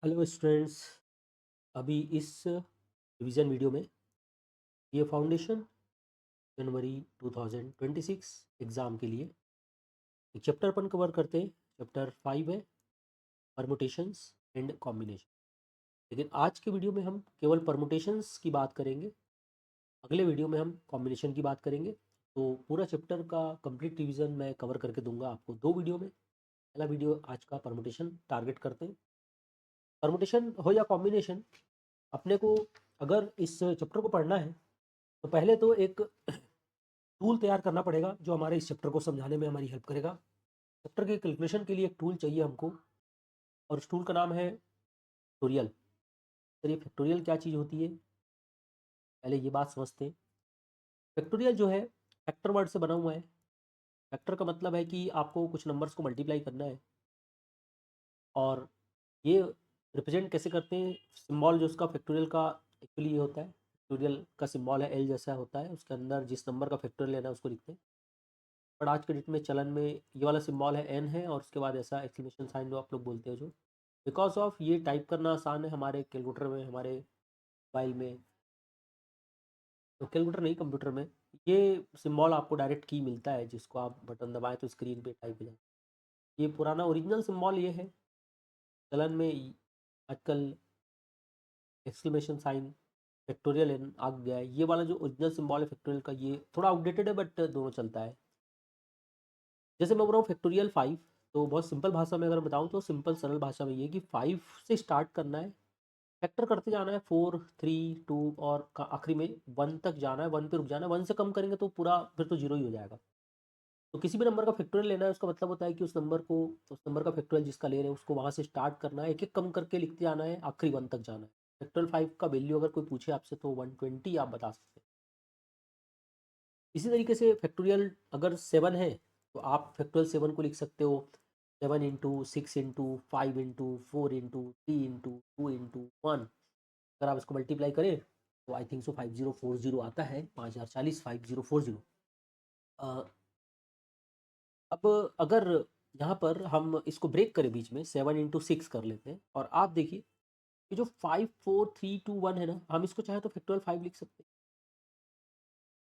Hello students. अभी इस revision video में ये फाउंडेशन जनवरी 2026 एग्ज़ाम के लिए एक चैप्टर अपन कवर करते हैं। चैप्टर 5 है परमुटेशंस एंड कॉम्बिनेशन। लेकिन आज के वीडियो में हम केवल परमुटेशंस की बात करेंगे। अगले वीडियो में हम कॉम्बिनेशन की बात करेंगे। तो पूरा चैप्टर का कंप्लीट रिवीजन मैं कवर करके दूंगा आपको दो वीडियो में। पहला वीडियो आज का परमुटेशन टारगेट करते हैं। परमुटेशन हो या कॉम्बिनेशन, अपने को अगर इस चैप्टर को पढ़ना है तो पहले तो एक टूल तैयार करना पड़ेगा जो हमारे इस चैप्टर को समझाने में हमारी हेल्प करेगा। चैप्टर के कैलकुलेशन के लिए एक टूल चाहिए हमको, और उस टूल का नाम है फैक्टोरियल। चलिए फैक्टोरियल क्या चीज़ होती है, पहले ये बात समझते हैं। फैक्टोरियल जो है फैक्टर वर्ड से बना हुआ है। फैक्टर का मतलब है कि आपको कुछ नंबर्स को मल्टीप्लाई करना है, और ये रिप्रेजेंट कैसे करते हैं। सिंबल जो उसका फैक्टोरियल का एक्चुअली ये होता है, फैक्टोरियल का सिंबल है एल जैसा होता है, उसके अंदर जिस नंबर का फैक्टोरियल लेना है उसको लिखते हैं। बट आज के डेट में चलन में ये वाला सिंबल है एन है, और उसके बाद ऐसा एक्सक्लेमेशन साइन जो आप लोग बोलते हो, जो बिकॉज ऑफ ये टाइप करना आसान है हमारे कैलकुलेटर में, हमारे मोबाइल में, तो कैलकुलेटर नहीं कंप्यूटर में ये सिंबल आपको डायरेक्ट की मिलता है, जिसको आप बटन दबाएं तो स्क्रीन पे टाइप हो जाए। ये पुराना ओरिजिनल सिंबल ये है। चलन में आजकल एक्सक्लेमेशन साइन फैक्टोरियल एन आ गया है। ये वाला जो ओरिजिनल सिंबल है फैक्टोरियल का, ये थोड़ा आउटडेटेड है बट दोनों चलता है। जैसे मैं बोल रहा हूँ फैक्टोरियल 5, तो बहुत सिंपल भाषा में अगर बताऊँ तो सिंपल सरल भाषा में ये कि 5 से स्टार्ट करना है, फैक्टर करते जाना है 4 3 2, और आखिरी में 1 तक जाना है, 1 पे रुक जाना है। 1 से कम करेंगे तो पूरा फिर तो जीरो ही हो जाएगा। तो किसी भी नंबर का फैक्टोरियल लेना है, उसका मतलब होता है कि उस नंबर को, उस नंबर का फैक्टोरियल जिसका ले रहे हैं उसको वहाँ से स्टार्ट करना है, एक एक कम करके लिखते जाना है, आखिरी 1 तक जाना है। फैक्टोरियल 5 का वैल्यू अगर कोई पूछे आपसे तो 120 आप बता सकते हैं। इसी तरीके से फैक्टोरियल अगर 7 है तो आप फैक्टोरियल 7 को लिख सकते हो 7 into 6 into 5 into 4 into 2 into 1। अगर आप इसको मल्टीप्लाई करें तो आई थिंक सो 5040 आता है, 5040 5040। अब अगर यहाँ पर हम इसको ब्रेक करें बीच में 7 इंटू 6 कर लेते हैं, और आप देखिए कि जो 5 4 3 2 1 है ना, हम इसको चाहे तो फैक्टोरियल 5 लिख सकते हैं,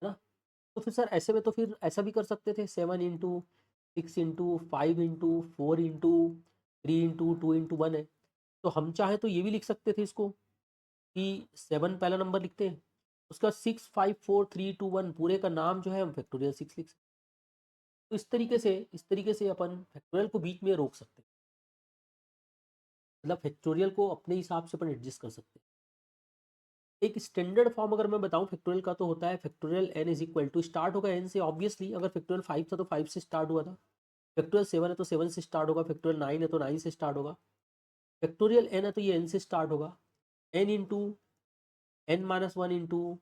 है ना। तो फिर सर ऐसे में तो फिर ऐसा भी कर सकते थे, 7 into 6 into 5 into 4 into 3 into 2 into 1 है। तो हम चाहे तो ये भी लिख सकते थे इसको कि 7 पहला नंबर लिखते हैं, उसका 6 5 4 3 2 1 पूरे का नाम जो है हम फैक्टोरियल 6 लिख सकते हैं। तो इस तरीके से अपन फैक्टोरियल को बीच में रोक सकते हैं, मतलब फैक्टोरियल को अपने हिसाब से अपन एडजस्ट कर सकते हैं। एक स्टैंडर्ड फॉर्म अगर मैं बताऊं फैक्टोरियल का, तो होता है factorial n is equal to, start होगा एन से ऑब्वियसली। अगर फैक्टोरियल 5 था तो 5 से स्टार्ट हुआ था, फैक्टोरियल 7 है तो 7 से स्टार्ट होगा, फैक्टोरियल 9 है तो 9 से स्टार्ट होगा, फैक्टोरियल एन है तो ये एन से स्टार्ट होगा। N into n-1 into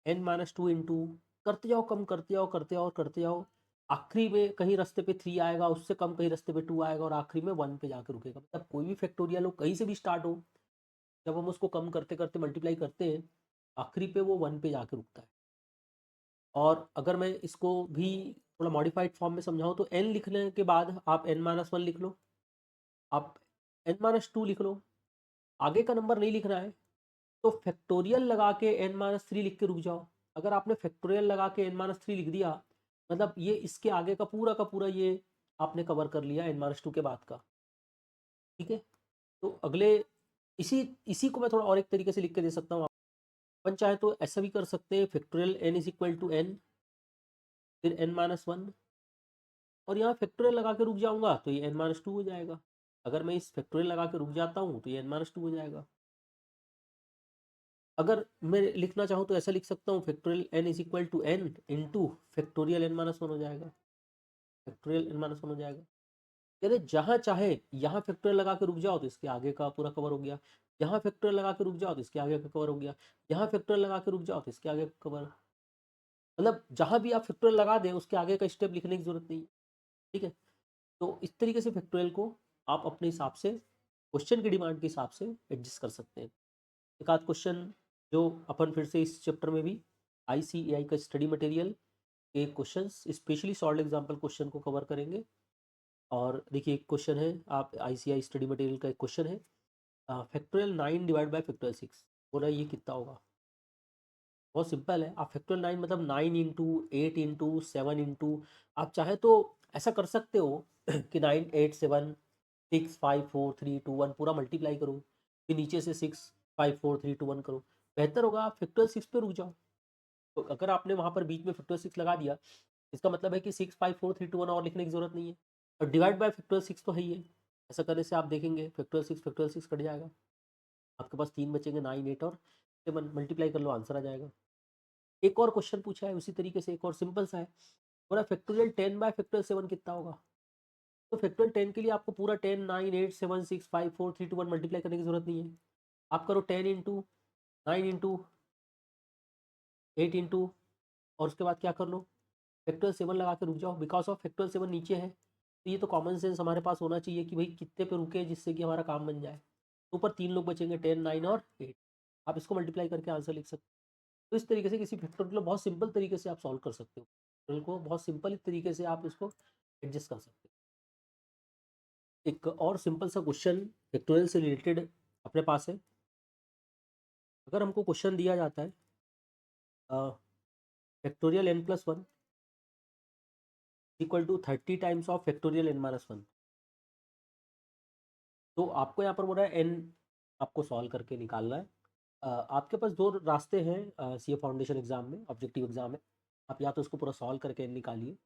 n-2 into, करते जाओ, कम करते जाओ, करते जाओ, करते जाओ। आखिरी में कहीं रास्ते पे 3 आएगा, उससे कम कहीं रास्ते पे 2 आएगा, और आखिरी में 1 पे जाकर रुकेगा। मतलब कोई भी फैक्टोरियल हो, कहीं से भी स्टार्ट हो, जब हम उसको कम करते करते मल्टीप्लाई करते हैं, आखिरी पे वो 1 पे जाके रुकता है। और अगर मैं इसको भी थोड़ा मॉडिफाइड फॉर्म में समझाऊँ तो n लिखने के बाद आप n-1 लिख लो, आप n-2 लिख लो, आगे का नंबर नहीं लिखना है। तो फैक्टोरियल लगा के n-3 लिख के रुक जाओ। अगर आपने फैक्टोरियल लगा के n-3 लिख दिया, मतलब ये इसके आगे का पूरा ये आपने कवर कर लिया n-2 के बाद का। ठीक है। तो अगले इसी इसी को मैं थोड़ा और एक तरीके से लिख के दे सकता हूँ। अपन चाहे तो ऐसा भी कर सकते हैं, factorial n is equal to n, फिर n-1, और यहाँ फैक्टोरियल लगा के रुक जाऊंगा तो ये n-2 हो जाएगा। अगर मैं इस फैक्टोरियल लगा के रुक जाता हूँ तो ये n-2 हो जाएगा। अगर मैं लिखना चाहूँ तो ऐसा लिख सकता हूँ, factorial n is equal to n into factorial n-1 हो जाएगा, फैक्टोरियल n-1 हो जाएगा। यानी जहाँ चाहे यहाँ फैक्टोरियल लगा के रुक जाओ तो इसके आगे का पूरा कवर हो गया, यहाँ फैक्टोरियल लगा के रुक जाओ तो इसके आगे का कवर हो गया, यहाँ फैक्टोरियल लगा के रुक जाओ तो इसके आगे का कवर। मतलब जहाँ भी आप फैक्टोरियल लगा दें उसके आगे का स्टेप लिखने की जरूरत नहीं है। ठीक है। तो इस तरीके से फैक्टोरियल को आप अपने हिसाब से, क्वेश्चन की डिमांड के हिसाब से एडजस्ट कर सकते हैं। एक आध क्वेश्चन जो अपन फिर से इस चैप्टर में भी ICAI का स्टडी मटेरियल के questions, specially solve example question को कवर करेंगे। और देखिए एक क्वेश्चन है, आप ICAI स्टडी मटेरियल का एक क्वेश्चन है, फैक्टोरियल 9 डिवाइड बाय फैक्टोरियल 6, बोला ये कितना होगा? बहुत सिंपल है। आप फैक्टोरियल 9 मतलब 9 इंटू 8 इंटू 7 इंटू, आप चाहे तो ऐसा कर सकते हो कि 9 8 7 6 5 4 3 2 1 पूरा मल्टीप्लाई करो, फिर नीचे से 6 5 4 3 2 1 करो। बेहतर होगा आप फैक्टोरियल 6 पे रुक जाओ। तो अगर आपने वहाँ पर बीच में फैक्टोरियल 6 लगा दिया, इसका मतलब है कि 6 5 4 3 2 1 और लिखने की जरूरत नहीं है। और डिवाइड बाय फैक्टोरियल 6 तो है ही है। ऐसा करने से आप देखेंगे फैक्टोरियल 6 कट जाएगा, आपके पास 3 बचेंगे, 9 8 और 7, मल्टीप्लाई कर लो, आंसर आ जाएगा। एक और क्वेश्चन पूछा है उसी तरीके से, एक और सिंपल सा है, बोला फैक्टोरियल 10 बाय फैक्टोरियल 7 कितना होगा? तो फैक्टोरियल 10 के लिए आपको पूरा 10 9 8 7 6 5 4 3 2 1 मल्टीप्लाई करने की जरूरत नहीं है। आप करो 10 इंटू 9 इंटू 8 इंटू, और उसके बाद क्या कर लो, फैक्टोरियल 7 लगा के रुक जाओ, बिकॉज ऑफ फैक्टोरियल 7 नीचे है। तो ये तो कॉमन सेंस हमारे पास होना चाहिए कि भाई कितने पे रुके जिससे कि हमारा काम बन जाए। तो ऊपर 3 लोग बचेंगे, 10 9 और 8, आप इसको मल्टीप्लाई करके आंसर लिख सकते हो। तो इस तरीके से किसी फैक्टोरियल को बहुत सिंपल तरीके से आप सॉल्व कर सकते हो, फैक्टोरियल को बहुत सिंपल तरीके से आप इसको एडजस्ट कर सकते हो। एक और सिंपल सा क्वेश्चन फैक्टोरियल से रिलेटेड अपने पास है। अगर हमको क्वेश्चन दिया जाता है factorial n plus one equal to 30 times of factorial n minus one, तो आपको यहाँ पर बोल रहा है n आपको सॉल्व करके निकालना है। आपके पास दो रास्ते हैं सी ए फाउंडेशन एग्जाम में, ऑब्जेक्टिव एग्जाम में। आप या तो उसको पूरा सॉल्व करके n निकालिए,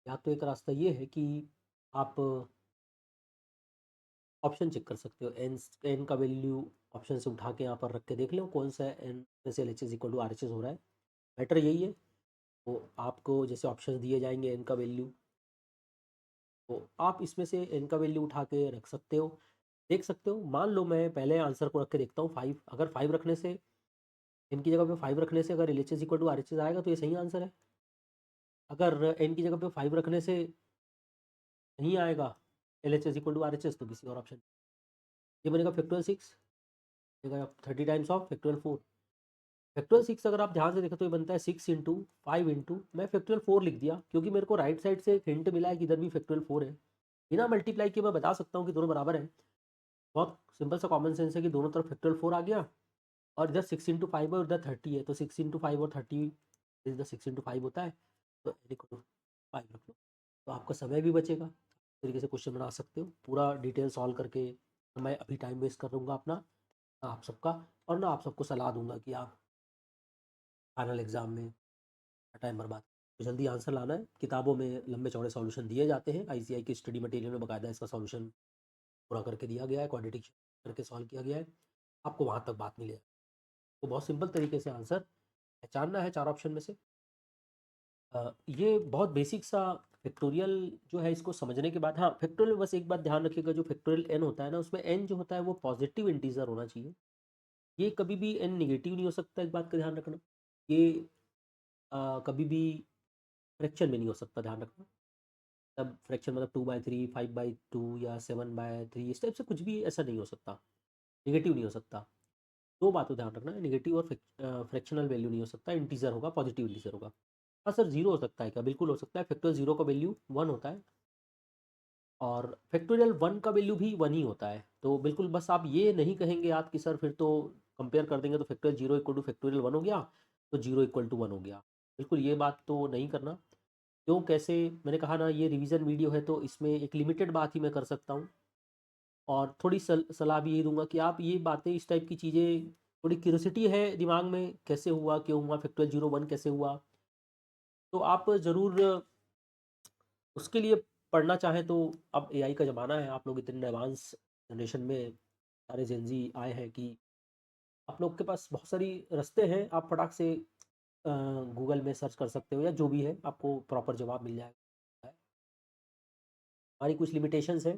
या तो एक रास्ता ये है कि आप ऑप्शन चेक कर सकते हो, एन का वैल्यू ऑप्शन से उठा के यहाँ पर रख के देख लो कौन सा एन में से L H S equal to R H S हो रहा है। बेटर यही है। तो आपको जैसे ऑप्शन दिए जाएंगे एन का वैल्यू, तो आप इसमें से एन का वैल्यू उठा के रख सकते हो, देख सकते हो। मान लो मैं पहले आंसर को रख के देखता हूँ 5, अगर 5 रखने से, एन की जगह पे 5 रखने से अगर L H S equal to R H S आएगा तो ये सही आंसर है। अगर एन की जगह पे 5 रखने से नहीं आएगा L H S equal to R H S, तो किसी और ऑप्शन, ये बनेगा factorial 6, 30 times of factorial 4। Factorial 6 अगर आप ध्यान से देखें तो ये बनता है 6 इंटू 5 इंटू, मैं फैक्टोरियल 4 लिख दिया क्योंकि मेरे को राइट साइड से एक हिंट मिला है कि इधर भी फैक्टोरियल 4 है। बिना मल्टीप्लाई किए मैं बता सकता हूँ कि दोनों बराबर है। बहुत सिंपल सा कॉमन सेंस है कि दोनों तरफ फैक्टोरियल 4 आ गया, और इधर 6 इंटू 5 है और इधर 30 है, तो 6 इंटू 5 और 30 इधर 6 इंटू 5 होता है, तो एन इक्वल टू 5 रख लो, तो आपका समय भी बचेगा। इस तरीके से क्वेश्चन बना सकते हो पूरा डिटेल सॉल्व करके। मैं अभी टाइम वेस्ट कर दूँगा अपना, ना आप सबका, और ना आप सबको सलाह दूंगा कि आप फाइनल एग्जाम में टाइम बर्बाद, तो जल्दी आंसर लाना है। किताबों में लंबे चौड़े सॉल्यूशन दिए जाते हैं, आईसीआई की स्टडी मटेरियल में बाकायदा इसका सॉल्यूशन पूरा करके दिया गया है, क्वाड्रेटिक करके सॉल्व किया गया है, आपको वहाँ तक बात मिलेगा। तो बहुत सिंपल तरीके से आंसर पहचानना है चार ऑप्शन में से। ये बहुत बेसिक सा फैक्टोरियल जो है, इसको समझने के बाद, हाँ फैक्टोरियल बस एक बात ध्यान रखिएगा, जो फैक्टोरियल एन होता है ना, उसमें एन जो होता है वो पॉजिटिव इंटीजर होना चाहिए। ये कभी भी एन निगेटिव नहीं हो सकता, एक बात का ध्यान रखना। ये कभी भी फ्रैक्शन में नहीं हो सकता, ध्यान रखना। तब फ्रैक्शन मतलब 2/3 5/2 या 7/3, इस टाइप से कुछ भी ऐसा नहीं हो सकता, निगेटिव नहीं हो सकता। दो बातों ध्यान रखना है, निगेटिव और फ्रैक्शनल वैल्यू नहीं हो सकता, इंटीजर होगा, पॉजिटिव इंटीजर होगा। हाँ सर, जीरो हो सकता है क्या? बिल्कुल हो सकता है, फैक्टोरियल जीरो का वैल्यू 1 होता है, और फैक्टोरियल 1 का वैल्यू भी 1 ही होता है। तो बिल्कुल बस आप ये नहीं कहेंगे आप कि सर फिर तो कंपेयर कर देंगे तो factorial zero equal to factorial 1 हो गया, तो जीरो इक्वल टू 1 हो गया। बिल्कुल ये बात तो नहीं करना। क्यों, कैसे, मैंने कहा ना ये रिवीजन वीडियो है, तो इसमें एक लिमिटेड बात ही मैं कर सकता हूँ। और थोड़ी सलाह भी यही दूंगा कि आप ये बातें, इस टाइप की चीज़ें, थोड़ी क्यूरियोसिटी है दिमाग में, कैसे हुआ, क्यों हुआ, फैक्टोरियल जीरो वन कैसे हुआ, तो आप ज़रूर उसके लिए पढ़ना चाहें तो। अब एआई का ज़माना है, आप लोग इतने एडवांस जनरेशन में सारे जेनजी आए हैं कि आप लोग के पास बहुत सारी रास्ते हैं, आप फटाक से गूगल में सर्च कर सकते हो, या जो भी है आपको प्रॉपर जवाब मिल जाएगा। हमारी कुछ लिमिटेशंस हैं,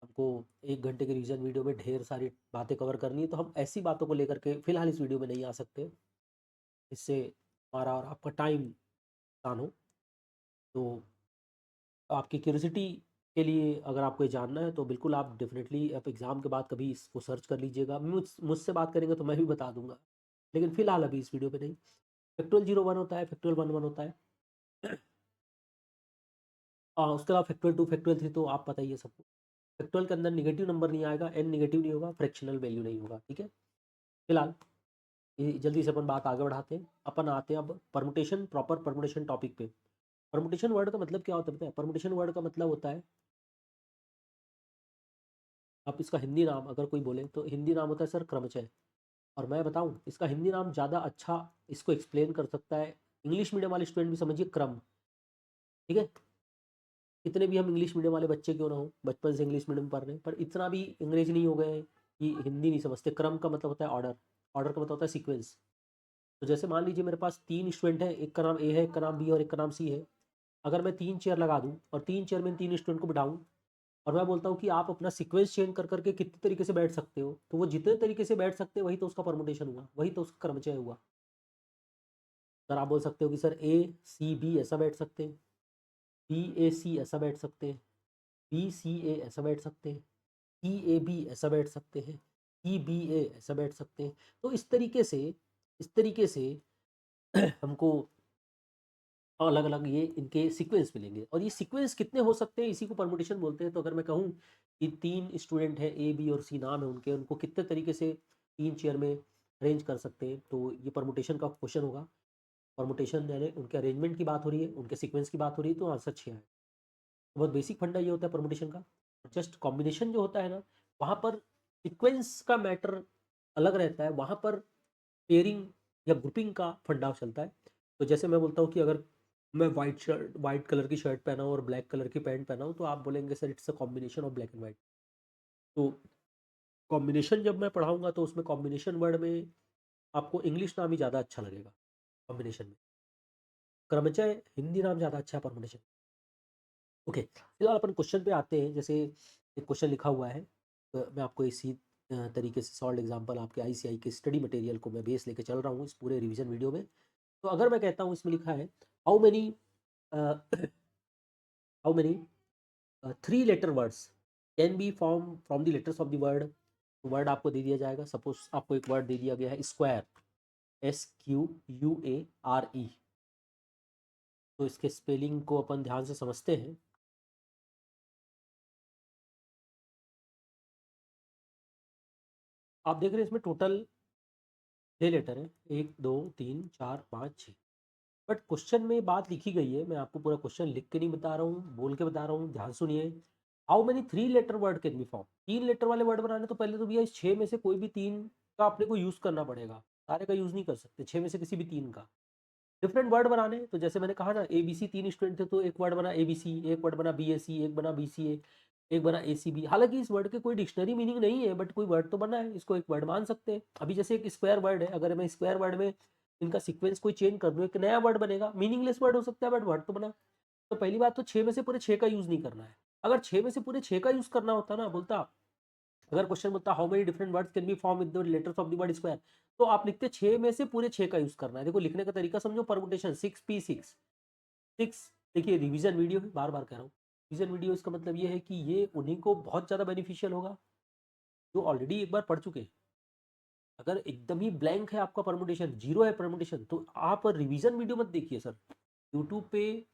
हमको 1 घंटे के रिवीजन वीडियो में ढेर सारी बातें कवर करनी है, तो हम ऐसी बातों को लेकर के फिलहाल इस वीडियो में नहीं आ सकते, इससे हमारा और आपका टाइम नुकसान हो। तो आपकी क्यूरियोसिटी के लिए अगर आपको ये जानना है तो बिल्कुल आप डेफिनेटली आप एग्ज़ाम के बाद कभी इसको सर्च कर लीजिएगा, मुझसे बात करेंगे तो मैं भी बता दूंगा, लेकिन फ़िलहाल अभी इस वीडियो पे नहीं। फैक्टोरियल जीरो वन होता है, फैक्टोरियल वन वन होता है। उसके अलावा फैक्टोरियल टू फैक्टोरियल थ्री तो आप पता ही है सबको। फैक्टोरियल के अंदर निगेटिव नंबर नहीं आएगा, n निगेटिव नहीं होगा, फ्रैक्शनल वैल्यू नहीं होगा। ठीक है, फिलहाल ये जल्दी से अपन बात आगे बढ़ाते हैं। अपन आते हैं अब परमुटेशन, प्रॉपर परमुटेशन टॉपिक पे। परमुटेशन वर्ड का मतलब क्या होता है पता है? परमुटेशन वर्ड का मतलब होता है, आप इसका हिंदी नाम अगर कोई बोले तो हिंदी नाम होता है सर क्रमचय। और मैं बताऊं इसका हिंदी नाम ज़्यादा अच्छा इसको एक्सप्लेन कर सकता है इंग्लिश मीडियम वाले स्टूडेंट भी, समझिए क्रम। ठीक है, कितने भी हम इंग्लिश मीडियम वाले बच्चे क्यों ना हो, बचपन से इंग्लिश मीडियम पढ़ रहे हैं, पर इतना भी अंग्रेज नहीं हो गए हैं कि हिंदी नहीं समझते। क्रम का मतलब होता है ऑर्डर, ऑर्डर का मतलब होता है सीक्वेंस। तो जैसे मान लीजिए मेरे पास 3 स्टूडेंट हैं, एक का नाम ए है, एक का नाम बी और एक का नाम सी है। अगर मैं 3 चेयर लगा दूँ और 3 चेयर में इन 3 स्टूडेंट को बिठाऊँ और मैं बोलता हूँ कि आप अपना सीक्वेंस चेंज कर करके कितने तरीके से बैठ सकते हो, तो वो जितने तरीके से बैठ सकते हैं वही तो उसका परमुटेशन हुआ, वही तो उसका क्रमचय हुआ। सर आप बोल सकते हो कि सर ए सी बी ऐसा बैठ सकते हैं, बी ए सी ऐसा बैठ सकते हैं, बी सी ए ऐसा बैठ सकते हैं, ई ए बी ऐसा बैठ सकते हैं, ई बी ए ऐसा बैठ सकते हैं। तो इस तरीके से हमको अलग अलग ये इनके सीक्वेंस मिलेंगे, और ये सीक्वेंस कितने हो सकते हैं इसी को परमुटेशन बोलते हैं। तो अगर मैं कहूँ कि 3 स्टूडेंट हैं, ए बी और सी नाम है उनके, उनको कितने तरीके से 3 चेयर में अरेंज कर सकते हैं, तो ये परमुटेशन का क्वेश्चन होगा। परमुटेशन यानी उनके अरेंजमेंट की बात हो रही है, उनके सीक्वेंस की बात हो रही है, तो आंसर 6 है। बहुत बेसिक फंडा ये होता है परमुटेशन का। जस्ट कॉम्बिनेशन जो होता है ना, वहाँ पर सीक्वेंस का मैटर अलग रहता है, वहाँ पर पेयरिंग या ग्रुपिंग का फंडा चलता है। तो जैसे मैं बोलता हूँ कि अगर मैं वाइट कलर की शर्ट पहना हूँ और ब्लैक कलर की पैंट पहना हूँ, तो आप बोलेंगे sir it's a combination of black and white. तो कॉम्बिनेशन जब मैं पढ़ाऊंगा तो उसमें कॉम्बिनेशन वर्ड में आपको इंग्लिश नाम ही ज़्यादा अच्छा लगेगा कॉम्बिनेशन में। क्रमचय हिंदी नाम ज़्यादा अच्छा है कॉम्बिनेशन। ओके, फिलहाल अपन क्वेश्चन पे आते हैं। जैसे एक क्वेश्चन लिखा हुआ है, तो मैं आपको इसी तरीके से सॉल्व एग्जांपल आपके आईसीआई के स्टडी मटेरियल को मैं बेस लेके चल रहा हूँ इस पूरे रिवीजन वीडियो में। तो अगर मैं कहता हूँ, इसमें लिखा है how many how many 3 letter words can be form from the letters of the word. Word आपको दे दिया जाएगा, सपोज आपको एक वर्ड दे दिया गया है स्क्वायर, SQUARE। तो इसके स्पेलिंग को अपन ध्यान से समझते हैं। आप देख रहे हैं इसमें टोटल 6 लेटर है, 1 2 3 4 5 6। बट क्वेश्चन में बात लिखी गई है, मैं आपको पूरा क्वेश्चन लिख के नहीं बता रहा हूँ, बोल के बता रहा हूँ, ध्यान सुनिए। How many 3 letter word can be form. 3 letter वाले वर्ड बनाने तो पहले तो भैया इस 6 में से कोई भी 3 का अपने को यूज़ करना पड़ेगा, सारे का यूज़ नहीं कर सकते, 6 में से किसी भी 3 का। डिफरेंट वर्ड बनाने, तो जैसे मैंने कहा ना ए बी सी 3 स्टूडेंट थे, तो एक वर्ड बना ए बी सी, एक वर्ड बना बी ए सी, एक बना बी सी ए, एक बना ए सी बी। हालांकि इस वर्ड के कोई डिक्शनरी मीनिंग नहीं है, बट कोई वर्ड तो बना है, इसको एक वर्ड मान सकते हैं। अभी जैसे एक स्क्वायर वर्ड है, अगर मैं स्क्वायर वर्ड में इनका सीक्वेंस कोई चेंज कर दूं, एक नया वर्ड बनेगा, मीनिंगलेस वर्ड हो सकता है बट वर्ड तो बना। तो पहली बात तो 6 में से पूरे 6 का यूज़ नहीं करना है। अगर 6 में से पूरे 6 का यूज़ करना होता ना, बोलता अगर क्वेश्चन बोलता how many different words can be form with the letters of the word square, तो आप लिखते 6 में से पूरे 6 का यूज़ करना है। देखो लिखने का तरीका समझो, परमुटेशन 6P6 6। देखिए रिवीजन वीडियो है, बार बार कह रहा हूँ, रिवीजन वीडियो इसका मतलब ये है कि ये उन्हीं को बहुत ज़्यादा बेनिफिशियल होगा जो ऑलरेडी एक बार पढ़ चुके हैं। अगर एकदम ही ब्लैंक है आपका परमुटेशन, जीरो है परमुटेशन, तो आप रिवीजन वीडियो मत देखिए सर। यूट्यूब पे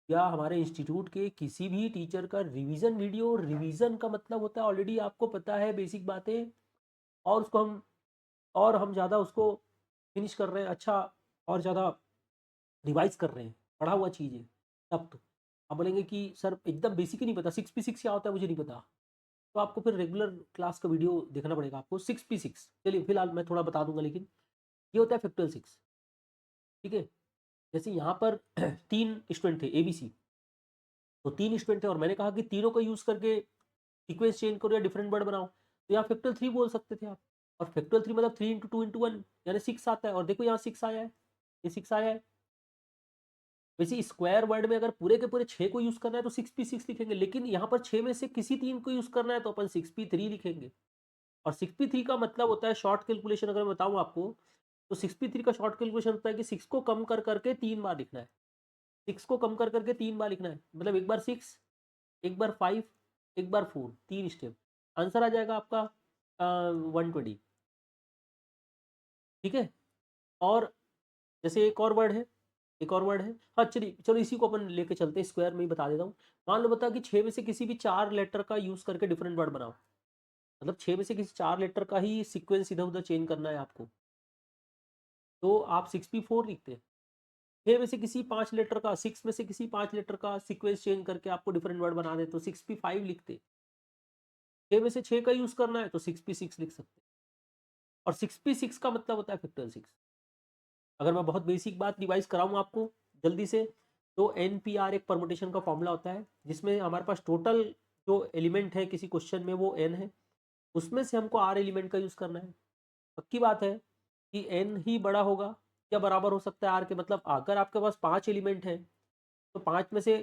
या हमारे इंस्टीट्यूट के किसी भी टीचर का रिवीजन वीडियो, रिवीजन का मतलब होता है ऑलरेडी आपको पता है बेसिक बातें, और उसको हम ज़्यादा उसको फिनिश कर रहे हैं, अच्छा और ज़्यादा रिवाइज कर रहे हैं, पढ़ा हुआ चीज़ है। तब तो आप बोलेंगे कि सर एकदम बेसिक ही नहीं पता, 6P6 क्या होता है मुझे नहीं पता, तो आपको फिर रेगुलर क्लास का वीडियो देखना पड़ेगा आपको। 6P6 चलिए फिलहाल मैं थोड़ा बता दूंगा, लेकिन ये होता है फैक्टोरियल 6। ठीक है, जैसे यहाँ पर 3 स्टूडेंट थे ए बी सी, तो 3 स्टूडेंट थे और मैंने कहा कि तीनों का यूज़ करके सीक्वेंस चेंज करो या डिफरेंट वर्ड बनाओ, तो यहाँ फैक्टोरियल 3 बोल सकते थे आप। और फैक्टोरियल 3 मतलब 3 × 2 × 1 यानी 6 आता है, और देखो यहाँ 6 आया है, ये 6 आया है। वैसे स्क्वायर वर्ड में अगर पूरे के पूरे 6 को यूज़ करना है तो 6P6 लिखेंगे, लेकिन यहाँ पर 6 में से किसी 3 को यूज़ करना है तो अपन 6P3 लिखेंगे। और 6P3 का मतलब होता है शॉर्ट कैलकुलेशन, अगर मैं बताऊँ आपको, तो 6P3 का शॉर्ट कैलकुलेशन होता है कि 6 को कम कर करके 3 बार लिखना है। 6 को कम कर करके 3 बार लिखना है, मतलब एक बार 6, एक बार 5, एक बार 4, 3 स्टेप। आंसर आ जाएगा आपका 120। ठीक है, और जैसे एक और वर्ड है एक और वर्ड है, हाँ चलिए चलो इसी को अपन लेके चलते हैं, स्क्वायर में ही बता देता हूँ। मान लो बता कि 6 में से किसी भी 4 लेटर का यूज करके डिफरेंट वर्ड बनाओ, मतलब 6 में से किसी 4 लेटर का ही सीक्वेंस इधर उधर चेंज करना है आपको, तो आप 6p4 लिखते हैं। 6 में से किसी 5 लेटर का, 6 में से किसी 5 लेटर का सीक्वेंस चेंज करके आपको डिफरेंट वर्ड बना दे तो 6p5 लिखते। 6 में से 6 का यूज करना है तो 6p6 लिख सकते। और 6p6 का मतलब होता है फैक्टोरियल 6। अगर मैं बहुत बेसिक बात रिवाइज कराऊँ आपको जल्दी से, तो NPR एक परमुटेशन का फॉर्मूला होता है जिसमें हमारे पास टोटल जो एलिमेंट है किसी क्वेश्चन में वो n है, उसमें से हमको r एलिमेंट का यूज़ करना है। पक्की बात है कि n ही बड़ा होगा या बराबर हो सकता है r के, मतलब अगर आपके पास 5 एलिमेंट है तो 5 में से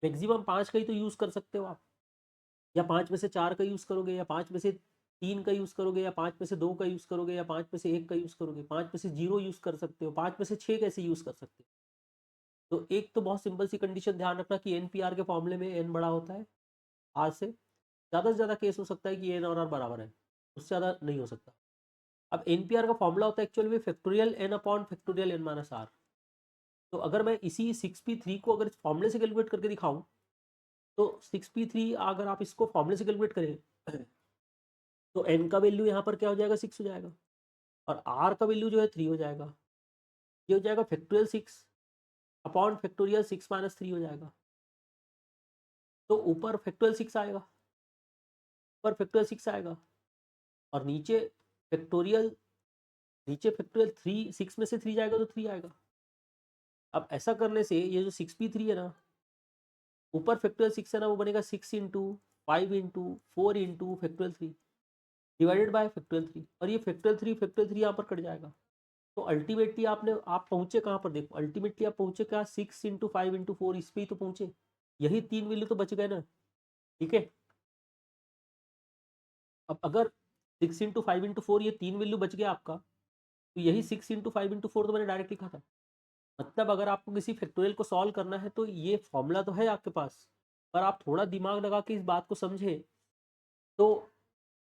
मैक्सिमम 5 का ही तो यूज़ कर सकते हो आप, या 5 में से 4 का यूज़ करोगे, या 5 में से 3 का यूज़ करोगे, या 5 में से 2 का यूज़ करोगे, या 5 में से 1 का यूज़ करोगे, 5 में से 0 यूज़ कर सकते हो, 5 में से 6 कैसे यूज़ कर सकते हो। तो एक तो बहुत सिंपल सी कंडीशन ध्यान रखना कि NPR के फॉर्मूले में n बड़ा होता है r से। ज़्यादा से ज़्यादा केस हो सकता है कि n और r बराबर है, उससे ज़्यादा नहीं हो सकता। अब NPR का फॉर्मूला होता है एक्चुअली में factorial n upon factorial n minus r। तो अगर मैं इसी 6p3 को अगर इस फॉर्मूले से कैलकुलेट करके दिखाऊं, तो 6p3 अगर आप इसको फॉर्मूले से कैलकुलेट करें तो n का वैल्यू यहाँ पर क्या हो जाएगा, 6 हो जाएगा, और r का वैल्यू जो है 3 हो जाएगा। ये हो जाएगा फैक्टोरियल 6 अपॉन फैक्टोरियल 6 माइनस 3 हो जाएगा। तो ऊपर फैक्टोरियल 6 आएगा, ऊपर फैक्टोरियल 6 आएगा, और फैक्टोरियल नीचे फैक्टोरियल 3, 6 में से 3 जाएगा तो 3 आएगा। अब ऐसा करने से ये जो 6p3 है ना, ऊपर फैक्टोरियल 6 है ना, वो बनेगा 6 into 5 into 4 into factorial 3 divided by factorial 3, और ये फैक्टोरियल 3 यहाँ पर कट जाएगा। तो अल्टीमेटली आप पहुंचे कहाँ पर, देखो अल्टीमेटली आप पहुंचे क्या, 6 इंटू 5 इंटू 4, इस पे ही तो पहुंचे। यही 3 वैल्यू तो बच गए ना, ठीक है। अब अगर 6 इंटू 5 इंटू 4 ये 3 वैल्यू बच गया आपका, तो यही 6 इंटू 5 इंटू 4 तो मैंने डायरेक्ट लिखा था। मतलब अगर आपको किसी फैक्टोरियल को सॉल्व करना है तो ये फॉर्मूला तो है आपके पास, पर आप थोड़ा दिमाग लगा के इस बात को समझे तो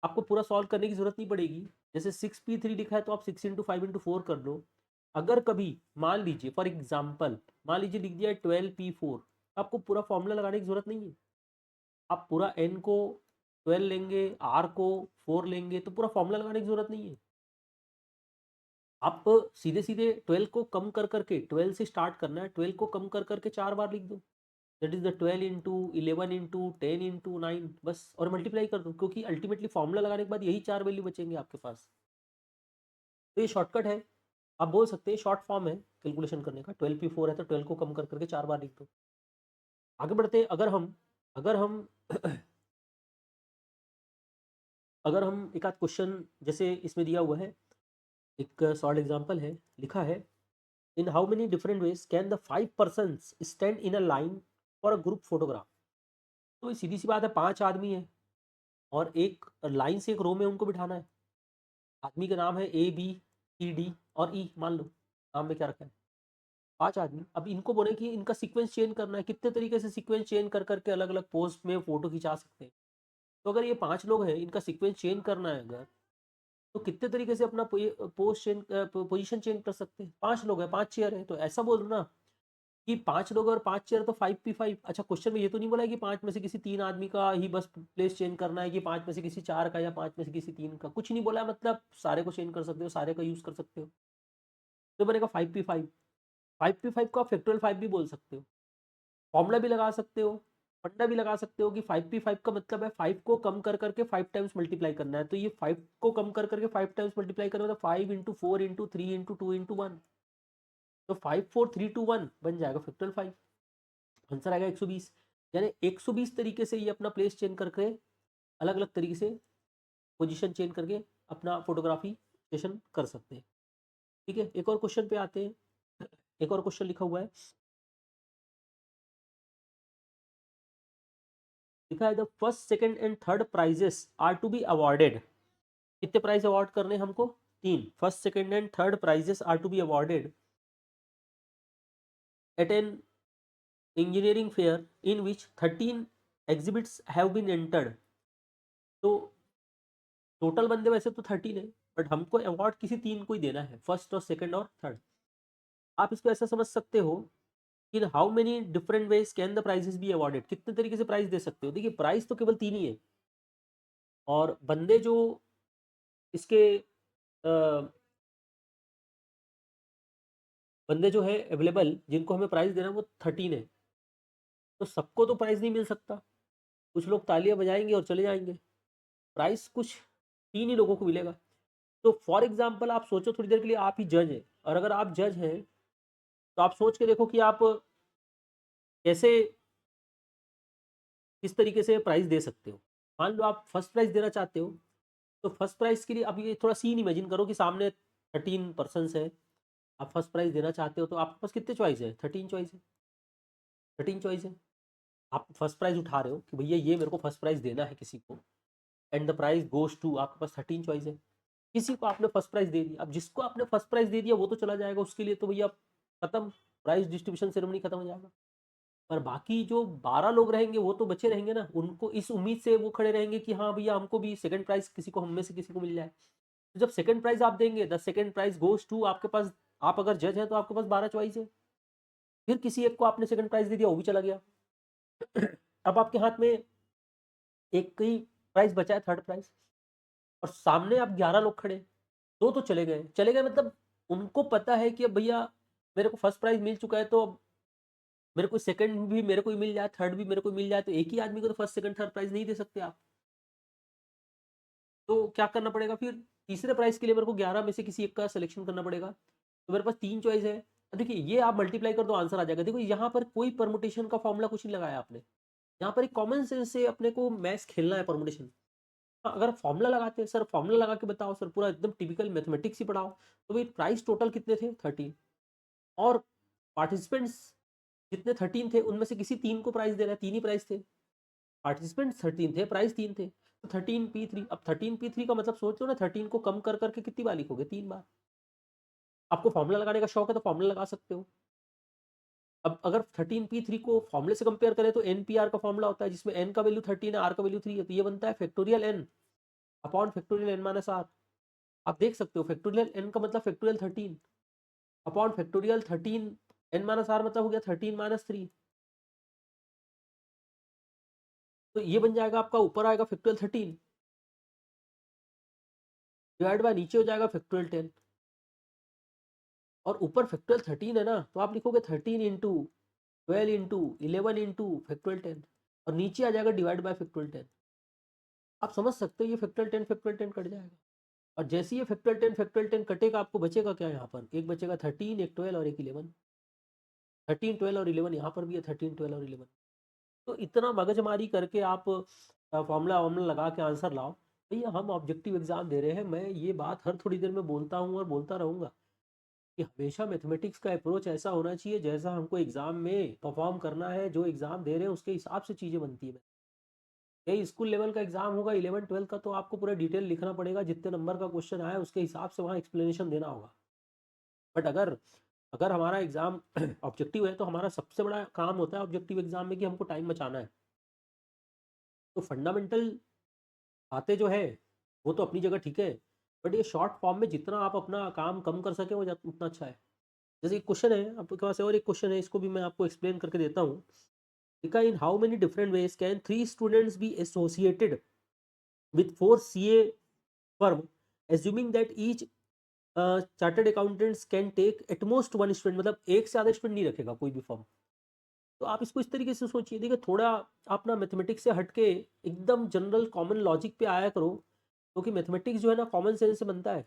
आपको पूरा सॉल्व करने की जरूरत नहीं पड़ेगी। जैसे 6p3 लिखा है तो आप 6 इंटू 5 इंटू 4 कर लो। अगर कभी मान लीजिए फॉर एग्जाम्पल, मान लीजिए लिख दिया 12p4, आपको पूरा फॉर्मूला लगाने की जरूरत नहीं है। आप पूरा n को 12 लेंगे, r को 4 लेंगे, तो पूरा फॉर्मूला लगाने की जरूरत नहीं है। आप सीधे सीधे 12 को कम कर करके, 12 से स्टार्ट करना है, 12 को कम कर करके 4 बार लिख दो, that is the 12 into 11 into 10 into 9 बस, और मल्टीप्लाई कर दो, क्योंकि अल्टीमेटली फॉर्मूला लगाने के बाद यही 4 वैल्यू बचेंगे आपके पास। तो ये शॉर्टकट है, आप बोल सकते हैं शॉर्ट फॉर्म है कैलकुलेशन करने का। 12p4 है तो 12 को कम कर करके 4 बार लिख दो। आगे बढ़ते हैं। अगर हम अगर हम एक आध क्वेश्चन जैसे इसमें दिया हुआ है, एक सॉल्ड एग्जांपल है, लिखा है इन how many different ways can the 5 persons stand in a line for a group photograph. तो ये सीधी सी बात है, 5 आदमी है और एक लाइन से एक रो में उनको बिठाना है। आदमी का नाम है A B C D और E, मान लो नाम में क्या रखा है, 5 आदमी। अब इनको बोले कि इनका सीक्वेंस चेंज करना है, कितने तरीके से सीक्वेंस चेंज कर करके अलग अलग पोज में फोटो खिंचा सकते हैं। तो अगर ये 5 लोग हैं, इनका सीक्वेंस चेंज करना है अगर, तो कितने तरीके से अपना पोज चेंज, पोजीशन चेंज कर सकते हैं। 5 लोग हैं, 5 चेयर है, तो ऐसा बोल ना कि 5 लोग और 5 चेयर तो 5p5। अच्छा, क्वेश्चन में ये तो नहीं बोला है कि 5 में से किसी 3 आदमी का ही बस प्लेस चेंज करना है, कि 5 में से किसी 4 का, या 5 में से किसी 3 का, कुछ नहीं बोला है। मतलब सारे को चेंज कर सकते हो, सारे का यूज कर सकते हो। तो बनेगा 5p5। 5p5 को आप फैक्टोरियल 5 भी बोल सकते हो, फॉर्मूला भी लगा सकते हो, फंडा भी लगा सकते हो कि 5p5 का मतलब है 5 को कम कर करके 5 टाइम्स मल्टीप्लाई करना है। तो ये 5 को कम कर करके 5 टाइम्स मल्टीप्लाई करना, मतलब 5 इंटू 4 इंटू 3 इंटू 2 इंटू 1, तो 5 4 3 2 1 बन जाएगा फैक्टोरियल 5। आंसर आएगा 120। यानी 120 तरीके से ये अपना प्लेस चेंज करके, अलग अलग तरीके से पोजीशन चेंज करके अपना फोटोग्राफी सेशन कर सकते हैं। ठीक है, एक और क्वेश्चन पे आते हैं। एक और क्वेश्चन लिखा हुआ है, लिखा है the first second and third prizes are to be awarded. कितने प्राइज अवार्ड करने हमको, 3। First second and third prizes are to be awarded at an engineering fair in which 13 exhibits have been entered. तो total बंदे वैसे तो 13 है, but हमको award किसी 3 को ही देना है, फर्स्ट और सेकंड और थर्ड। आप इसको ऐसा समझ सकते हो कि how many different ways can the prizes be awarded, कितने तरीके से प्राइस दे सकते हो। देखिए प्राइस तो केवल 3 ही है, और बंदे जो इसके बंदे जो है अवेलेबल जिनको हमें प्राइस देना है वो 13 है। तो सबको तो प्राइस नहीं मिल सकता, कुछ लोग तालियां बजाएंगे और चले जाएंगे, प्राइस कुछ 3 ही लोगों को मिलेगा। तो फॉर एग्जाम्पल आप सोचो थोड़ी देर के लिए, आप ही जज हैं, और अगर आप जज हैं तो आप सोच के देखो कि आप कैसे, किस तरीके से प्राइस दे सकते हो। मान लो आप फर्स्ट प्राइज देना चाहते हो, तो फर्स्ट प्राइज के लिए अब ये थोड़ा सीन इमेजिन करो कि सामने 13 पर्सन है, आप फर्स्ट प्राइज देना चाहते हो, तो आपके पास कितने चॉइस है? 13 चॉइस है। 13 चॉइस है। आप फर्स्ट प्राइज उठा रहे हो कि भैया ये मेरे को फर्स्ट प्राइज देना है किसी को, and the prize goes to, आपके पास 13 चॉइस है। किसी को आपने फर्स्ट प्राइज दे दिया, अब जिसको आपने फर्स्ट प्राइज दे दिया वो तो चला जाएगा, उसके लिए तो भैया खत्म, प्राइज डिस्ट्रीब्यूशन सेरेमनी खत्म हो जाएगा। पर बाकी जो 12 लोग रहेंगे वो तो बचे रहेंगे ना, उनको इस उम्मीद से वो खड़े रहेंगे कि हाँ भैया हमको भी सेकंड प्राइज किसी को, हम में से किसी को मिल जाए। तो जब सेकंड प्राइज आप देंगे, the second prize goes to, आपके पास, आप अगर जज है तो आपके पास 12 चॉइस है। फिर किसी एक को आपने सेकंड प्राइज दे दिया, वो भी चला गया। अब आपके हाथ में एक ही प्राइज बचा है, थर्ड प्राइज, और सामने आप 11 लोग खड़े, दो तो चले गए। चले गए मतलब उनको पता है कि अब भैया मेरे को फर्स्ट प्राइज मिल चुका है, तो अब मेरे को सेकंड भी मेरे को ही मिल जाए, थर्ड भी मेरे को मिल जाए, तो एक ही आदमी को तो फर्स्ट सेकंड थर्ड प्राइज नहीं दे सकते आप। तो क्या करना पड़ेगा फिर? तीसरे प्राइज के लिए मेरे को 11 में से किसी एक का सिलेक्शन करना पड़ेगा। तो मेरे पास 3 चॉइस है। देखिए ये आप मल्टीप्लाई कर दो, आंसर आ जाएगा। देखो यहाँ पर कोई परमुटेशन का फॉर्मूला कुछ नहीं लगाया आपने, यहाँ पर एक कॉमन सेंस से अपने को मैथ्स खेलना है, परमुटेशन। हाँ, अगर फॉर्मूला लगाते हैं, सर फॉर्मूला लगा के बताओ सर, पूरा एकदम टिपिकल मैथमेटिक्स ही पढ़ाओ, तो भाई प्राइस टोटल कितने थे? 13। और पार्टिसिपेंट्स जितने 13 थे उनमें से किसी 3 को प्राइस देना है, 3 ही प्राइस थे। पार्टिसिपेंट्स 13 थे, प्राइस 3 थे, तो 13 P3। अब 13 P3 का मतलब सोच लो ना, 13 को कम कर करके कितनी बार लिखोगे? 3 बार। आपको फॉर्मूला लगाने का शौक है तो फॉर्मूला लगा सकते हो। अब अगर 13 P3 को फॉर्मूले से कंपेयर करें तो NPR का फॉर्मूला होता है, जिसमें n का वैल्यू 13 है, r का वैल्यू 3 है, तो ये बनता है factorial n upon factorial n minus r। आप देख सकते हो फैक्टोरियल n का मतलब factorial 13 upon factorial 13 n minus r, मतलब हो गया 13 माइनस 3। तो ये बन जाएगा आपका, ऊपर आएगा फैक्टोरियल 13 डिवाइड बाय नीचे हो जाएगा फैक्टोरियल 10, और ऊपर फैक्टोरियल 13 है ना, तो आप लिखोगे 13 इंटू 12 इंटू 11 इंटू फैक्टोरियल 10, और नीचे आ जाएगा डिवाइड बाय फैक्टोरियल 10। आप समझ सकते हो ये फैक्टोरियल 10 कट जाएगा। और जैसे ये फैक्टोरियल 10 कटेगा, आपको बचेगा क्या? यहाँ पर एक बचेगा 13, एक 12 और एक 11। 13 12 और 11 यहाँ पर भी है, 13 12 और 11। तो इतना मगजमारी करके आप फॉर्मूला वार्मूला लगा के आंसर लाओ। भैया हम ऑब्जेक्टिव एग्जाम दे रहे हैं, मैं ये बात हर थोड़ी देर में बोलता हूँ और बोलता रहूँगा कि हमेशा मैथमेटिक्स का अप्रोच ऐसा होना चाहिए जैसा हमको एग्जाम में परफॉर्म करना है, जो एग्जाम दे रहे हैं उसके हिसाब से चीज़ें बनती है। यही स्कूल लेवल का एग्जाम होगा 11 12 का, तो आपको पूरा डिटेल लिखना पड़ेगा, जितने नंबर का क्वेश्चन आया उसके हिसाब से वहाँ एक्सप्लेनेशन देना होगा। बट अगर अगर हमारा एग्जाम ऑब्जेक्टिव है, तो हमारा सबसे बड़ा काम होता है ऑब्जेक्टिव एग्जाम में कि हमको टाइम बचाना है। तो फंडामेंटल बातें जो है वो तो अपनी जगह ठीक है, बट ये शॉर्ट फॉर्म में जितना आप अपना काम कम कर सके वो उतना अच्छा है। जैसे एक क्वेश्चन है आपके पास, और एक क्वेश्चन है, इसको भी मैं आपको एक्सप्लेन करके देता हूँ। लिखा in how many different ways can 3 students be associated with 4 CA firm assuming that each chartered accountants can take at most 1 student, मतलब एक से ज़्यादा स्टूडेंट नहीं रखेगा कोई भी फर्म। तो आप इसको इस तरीके से सोचिए। देखिए थोड़ा आप ना मैथमेटिक्स से हटके एकदम जनरल कॉमन लॉजिक पे आया करो, क्योंकि मैथमेटिक्स जो है ना कॉमन सेंस से बनता है।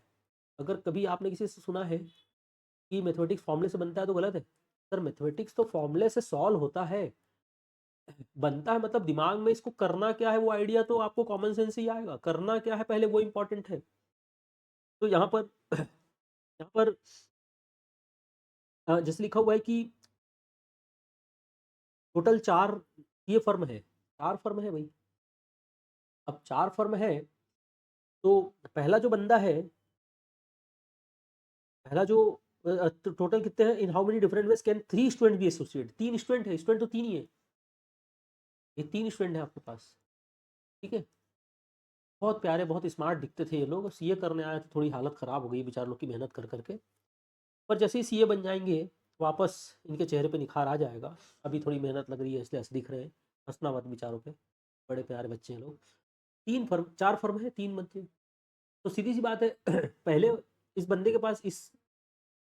अगर कभी आपने किसी से सुना है कि मैथमेटिक्स फॉर्मूले से बनता है, तो गलत है। सर मैथमेटिक्स तो फॉर्मूले से सॉल्व होता है, बनता है मतलब दिमाग में इसको करना क्या है वो आइडिया तो आपको कॉमन सेंस से ही आएगा, करना क्या है पहले वो इंपॉर्टेंट है। तो यहाँ पर यहाँ पर जैसे लिखा हुआ है कि टोटल 4 ये फर्म है, 4 फर्म है भाई। अब 4 फर्म है, तो पहला जो बंदा है, पहला जो टोटल कितने हैं? In how many different ways can 3 student be associate, 3 student है, स्टूडेंट तो 3 ही है, ये 3 स्टूडेंट है आपके पास। ठीक है, बहुत प्यारे बहुत स्मार्ट दिखते थे ये लोग, सीए करने आए तो थोड़ी हालत खराब हो गई बेचारे लोग की मेहनत कर करके। पर जैसे ही सीए बन जाएंगे वापस इनके चेहरे पे निखार आ जाएगा। अभी थोड़ी मेहनत लग रही है इसलिए ऐसे दिख रहे हैं। हंसना मत बेचारों पे, बड़े प्यारे बच्चे हैं लोग। 3 फर्म 4 फर्म है, 3 बच्चे। तो सीधी सी बात है पहले इस बंदे के पास इस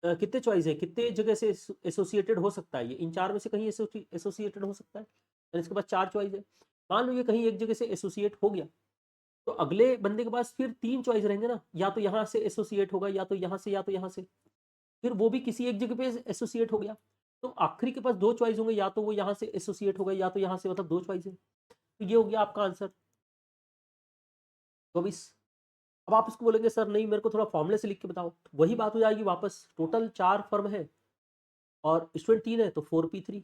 कितने चॉइस है, कितने जगह से एसोसिएटेड हो सकता है, ये इन 4 में से कहीं एसोसिएटेड हो सकता है। और इसके पास 4 चॉइस है। मान लो ये कहीं एक जगह से एसोसिएट हो गया, तो अगले बंदे के पास फिर 3 चॉइस रहेंगे ना, या तो यहाँ से एसोसिएट होगा, या तो यहाँ से, या तो यहाँ से। फिर वो भी किसी एक जगह पे एसोसिएट हो गया, तो आखिरी के पास 2 चॉइस होंगे, या तो वो यहाँ से एसोसिएट होगा, या तो यहाँ से, मतलब 2 चॉइस है। तो ये हो गया आपका आंसर 24। अब आप उसको बोलेंगे सर नहीं, मेरे को थोड़ा फॉर्मूले से लिख के बताओ, तो वही बात हो जाएगी वापस। टोटल 4 फर्म है और स्टूडेंट 3 है, तो 4p3।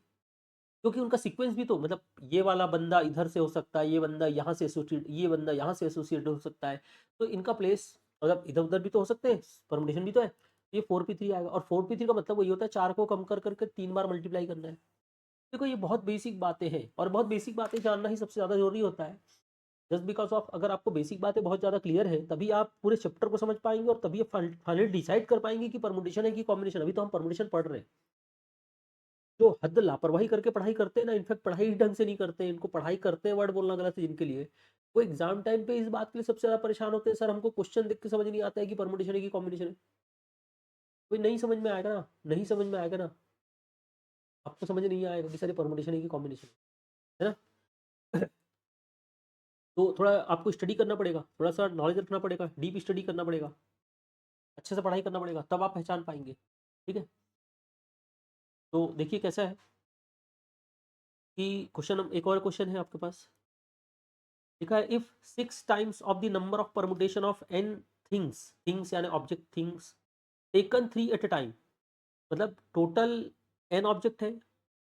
क्योंकि उनका सीक्वेंस भी तो, मतलब ये वाला बंदा इधर से हो सकता है, ये बंदा यहाँ से एसोसिएट, ये बंदा यहाँ से एसोसिएट हो सकता है, तो इनका प्लेस मतलब इधर उधर भी तो हो सकते हैं, परमुटेशन भी तो है। ये 4p3 आएगा, और 4p3 का मतलब वही होता है 4 को कम कर करके 3 बार मल्टीप्लाई करना है। देखो ये बहुत बेसिक बातें हैं, और बहुत बेसिक बातें जानना ही सबसे ज़्यादा जरूरी होता है। जस्ट बिकॉज ऑफ, अगर आपको बेसिक बातें बहुत ज़्यादा क्लियर है, तभी आप पूरे चैप्टर को समझ पाएंगे, और तभी आप फाइनली डिसाइड कर पाएंगे कि परमुटेशन है कि कॉम्बिनेशन। अभी तो हम परमुटेशन पढ़ रहे हैं। जो हद लापरवाही करके पढ़ाई करते हैं ना, इनफैक्ट पढ़ाई ही ढंग से नहीं करते हैं, इनको पढ़ाई करते हैं वर्ड बोलना गलत है जिनके लिए, वो एग्जाम टाइम पे इस बात के लिए सबसे ज्यादा परेशान होते हैं, सर हमको क्वेश्चन देख के समझ नहीं आता है कि परमुटेशन है कि कॉम्बिनेशन है। कोई नहीं समझ में आएगा ना, नहीं समझ में आएगा ना, आपको समझ नहीं आएगा कि सर परमुटेशन है कि कॉम्बिनेशन है ना। तो थोड़ा आपको स्टडी करना पड़ेगा, थोड़ा सा नॉलेज रखना पड़ेगा, डीप स्टडी करना पड़ेगा, अच्छे से पढ़ाई करना पड़ेगा, तब आप पहचान पाएंगे। ठीक है, तो देखिए कैसा है कि क्वेश्चन, एक और क्वेश्चन है आपके पास। लिखा है if 6 times of the number of permutation of n things, things यानी object, things taken 3 at a time, मतलब टोटल n ऑब्जेक्ट है,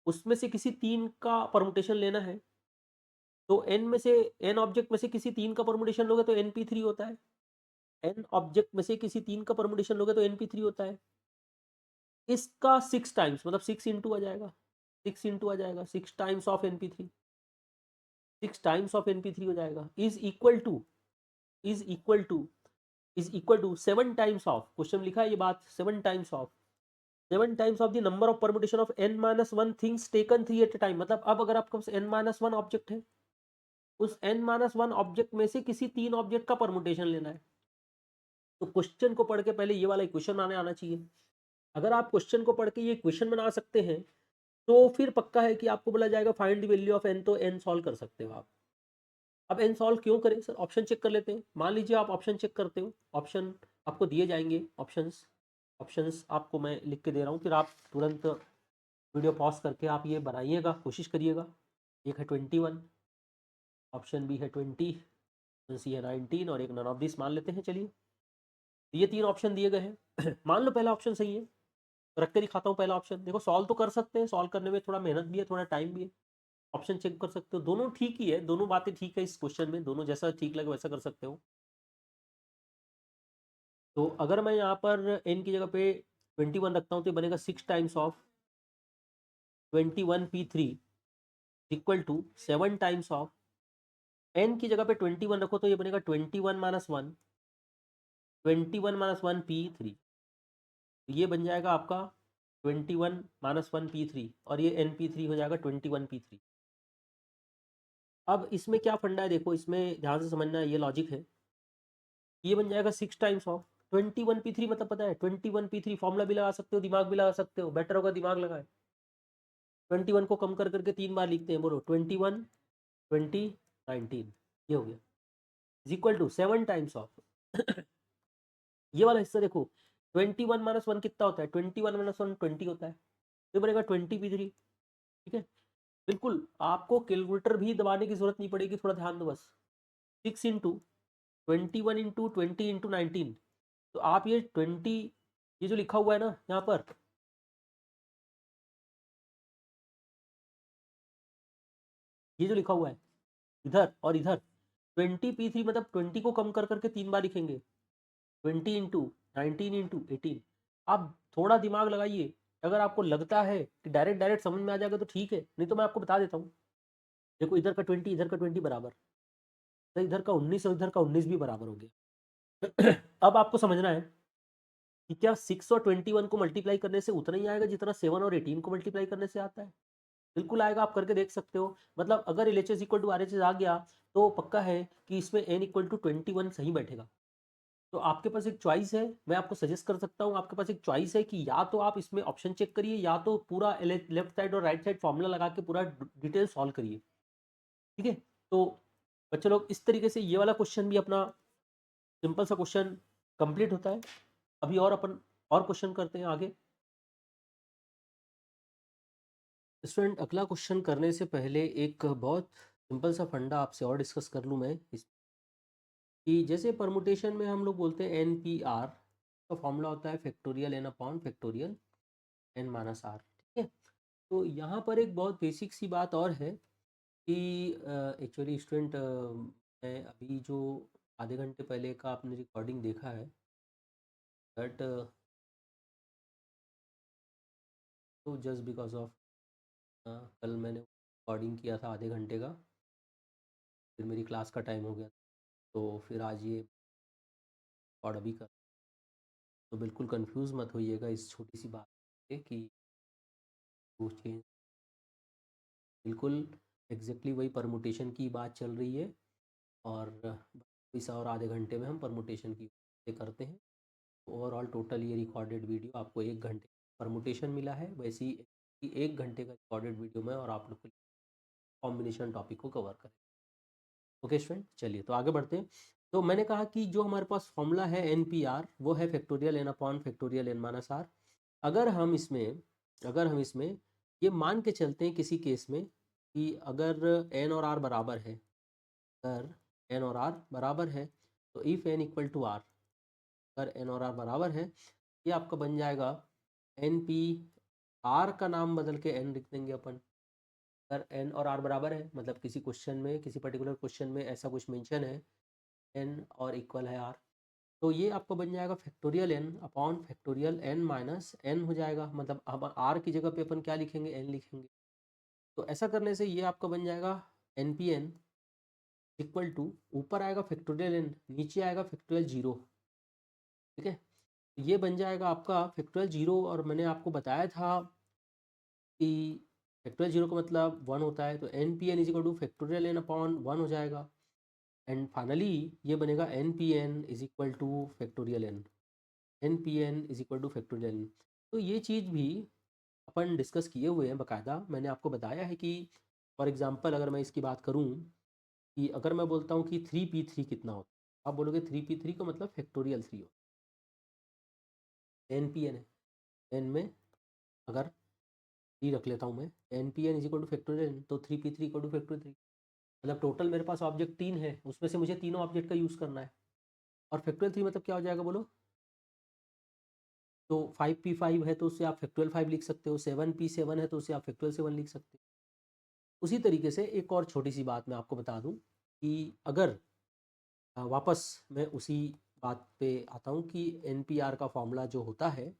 उसमें से किसी 3 का परमुटेशन लेना है, तो n में से, n ऑब्जेक्ट में से किसी 3 का परमुटेशन लोगे तो np3 होता है। n ऑब्जेक्ट में से किसी 3 का परमुटेशन लोगे तो np3 होता है। इसका 6 टाइम्स, मतलब 6 इंटू आ जाएगा, 6 इंटू आ जाएगा, 6 times of np3, 6 times of np3 हो जाएगा, is equal to, is equal to, is equal to 7 times of, question लिखा है ये बात, 7 times of, 7 times of the number of permutation of n minus 1 things taken 3 at time. मतलब अब अगर आपके पास n माइनस 1 ऑब्जेक्ट है, उस n माइनस 1 ऑब्जेक्ट में से किसी 3 ऑब्जेक्ट का परमुटेशन लेना है। तो क्वेश्चन को पढ़ के पहले ये वाला इक्वेशन बनाने आना चाहिए। अगर आप क्वेश्चन को पढ़ के ये इक्वेशन बना सकते हैं, तो फिर पक्का है कि आपको बोला जाएगा find the value of n, तो n सॉल्व कर सकते हो आप। अब n सॉल्व क्यों करें सर, ऑप्शन चेक कर लेते हैं। मान लीजिए आप ऑप्शन चेक करते हो, ऑप्शन आपको दिए जाएंगे, ऑप्शंस, ऑप्शंस आपको मैं लिख के दे रहा हूँ, फिर आप तुरंत वीडियो पॉज करके आप ये बनाइएगा, कोशिश करिएगा। एक है 21, ऑप्शन बी है 20, ऑप्शन सी है 19, और एक नन ऑफ दिस मान लेते हैं। चलिए, ये 3 ऑप्शन दिए गए हैं। मान लो पहला ऑप्शन सही है, रख के दिखाता हूँ पहला ऑप्शन। देखो सॉल्व तो कर सकते हैं, सॉल्व करने में थोड़ा मेहनत भी है, थोड़ा टाइम भी है। ऑप्शन चेक कर सकते हो, दोनों ठीक ही है, दोनों बातें ठीक है इस क्वेश्चन में, दोनों जैसा ठीक लगे वैसा कर सकते हो। तो अगर मैं यहाँ पर n की जगह पे 21 रखता हूँ, तो ये बनेगा 6 times of 21p3 equal to 7 times of, n की जगह पे 21 रखो तो ये बनेगा 21 माइनस 1, 21 माइनस 1p3, ये बन जाएगा आपका 21 माइनस 1p3, और ये np3 हो जाएगा 21p3। अब इसमें क्या फंडा है, देखो इसमें ध्यान से समझना, ये लॉजिक है। ये बन जाएगा 6 टाइम्स ऑफ 21p3, मतलब पता है 21p3 फॉर्मूला भी लगा सकते हो, दिमाग भी लगा सकते हो, बेटर होगा दिमाग लगाए। 21 को कम कर करके 3 बार लिखते हैं, बोलो 21, 20, 19, ये हो गया, is equal to 7 times of ये वाला हिस्सा देखो, 21 माइनस 1 कितना होता है, 21 माइनस 1 20 होता है, तो बनेगा 20p3। ठीक है, बिल्कुल आपको कैलकुलेटर भी दबाने की जरूरत नहीं पड़ेगी, थोड़ा ध्यान दो बस। 6 इंटू 21 इंटू 20 इंटू 19, तो आप ये 20, ये जो लिखा हुआ है ना यहाँ पर, ये जो लिखा हुआ है इधर और इधर, 20p3 मतलब 20 को कम कर करके 3 बार लिखेंगे, 20 इंटू 19 इंटू 18। आप थोड़ा दिमाग लगाइए, अगर आपको लगता है कि डायरेक्ट डायरेक्ट समझ में आ जाएगा तो ठीक है, नहीं तो मैं आपको बता देता हूँ। देखो इधर का 20 इधर का 20 बराबर, तो इधर का 19 और इधर का 19 भी बराबर हो गया। अब आपको समझना है कि क्या 6 और 21 को मल्टीप्लाई करने से उतना ही आएगा जितना 7 और 18 को मल्टीप्लाई करने से आता है? बिल्कुल आएगा, आप करके देख सकते हो। मतलब अगर एलएचएस इक्वल टू आरएचएस आ गया तो पक्का है कि इसमें n इक्वल टू 21 सही बैठेगा। तो आपके पास एक चॉइस है, मैं आपको सजेस्ट कर सकता हूँ, आपके पास एक चॉइस है कि या तो आप इसमें ऑप्शन चेक करिए या तो पूरा लेफ्ट साइड और राइट साइड फॉर्मूला लगा के पूरा डिटेल सॉल्व करिए। ठीक है, तो बच्चे लोग इस तरीके से ये वाला क्वेश्चन भी अपना सिंपल सा क्वेश्चन कंप्लीट होता है। अभी और अपन और क्वेश्चन करते हैं आगे। स्टूडेंट, अगला क्वेश्चन करने से पहले एक बहुत सिंपल सा फंडा आपसे और डिस्कस कर लूँ मैं कि जैसे परमुटेशन में हम लोग बोलते हैं एन पी आर का फॉर्मूला होता है factorial n upon factorial n minus r. ठीक है, तो यहाँ पर एक बहुत बेसिक सी बात और है कि एक्चुअली स्टूडेंट, मैं अभी जो आधे घंटे पहले का आपने रिकॉर्डिंग देखा है बट तो जस्ट बिकॉज ऑफ कल मैंने रिकॉर्डिंग किया था आधे घंटे का, फिर मेरी क्लास का टाइम हो गया, तो फिर आज ये रिकॉर्ड अभी कर, तो बिल्कुल कंफ्यूज मत होइएगा इस छोटी सी बात पे कि वो चेंज, बिल्कुल एग्जैक्टली वही परमुटेशन की बात चल रही है और इस और आधे घंटे में हम परमुटेशन की बातें करते हैं। ओवरऑल टोटल ये रिकॉर्डेड वीडियो आपको 1 घंटे परमुटेशन मिला है, वैसे ही 1 घंटे का रिकॉर्डेड वीडियो में और आप लोग को कॉम्बिनेशन टॉपिक को कवर करें। ओके स्टूडेंट, चलिए तो आगे बढ़ते हैं। तो मैंने कहा कि जो हमारे पास फॉर्मूला है एन पी आर वो है factorial n upon factorial n minus r. अगर हम इसमें ये मान के चलते हैं किसी केस में कि अगर एन और आर बराबर है, अगर एन और आर बराबर है तो if n equal to r, अगर एन और आर बराबर है ये आपका बन जाएगा एन पी आर का नाम बदल के एन लिख देंगे अपन। अगर एन और आर बराबर है मतलब किसी क्वेश्चन में, किसी पर्टिकुलर क्वेश्चन में ऐसा कुछ मेंशन है एन और इक्वल है आर, तो ये आपको बन जाएगा factorial n upon factorial n minus n हो जाएगा। मतलब अब आर की जगह पे अपन क्या लिखेंगे, एन लिखेंगे। तो ऐसा करने से ये आपका बन जाएगा n p n equal to, ऊपर आएगा फैक्टोरियल एन, नीचे आएगा फैक्टोरियल जीरो। ठीक है, ये बन जाएगा आपका फैक्टोरियल जीरो, और मैंने आपको बताया था कि फैक्टोरियल जीरो का मतलब 1 होता है, तो n p n is equal to factorial n upon 1 हो जाएगा। एंड फाइनली ये बनेगा n p n is equal to factorial n, n p n is equal to factorial n. तो ये चीज़ भी अपन डिस्कस किए हुए हैं बाकायदा। मैंने आपको बताया है कि फॉर एग्जांपल अगर मैं इसकी बात करूं कि अगर मैं बोलता हूं कि 3p3 कितना होता है, आप बोलोगे 3p3 का मतलब फैक्टोरियल 3 हो, एन पी एन है, एन में अगर 3 रख लेता हूँ मैं, n p n is equal to factorial n, तो 3p3 इक्वल टू फैक्टोरियल 3, मतलब टोटल मेरे पास ऑब्जेक्ट 3 है, उसमें से मुझे तीनों ऑब्जेक्ट का यूज़ करना है। और फैक्टोरियल 3 मतलब क्या हो जाएगा बोलो, तो 5p5 है तो उससे आप फैक्टोरियल 5 लिख सकते हो, 7p7 है तो उससे आप फैक्टोरियल 7 लिख सकते हो। उसी तरीके से एक और छोटी सी बात मैं आपको बता दूं कि अगर वापस मैं उसी बात पे आता हूँ कि एन पी आर का फॉर्मूला जो होता है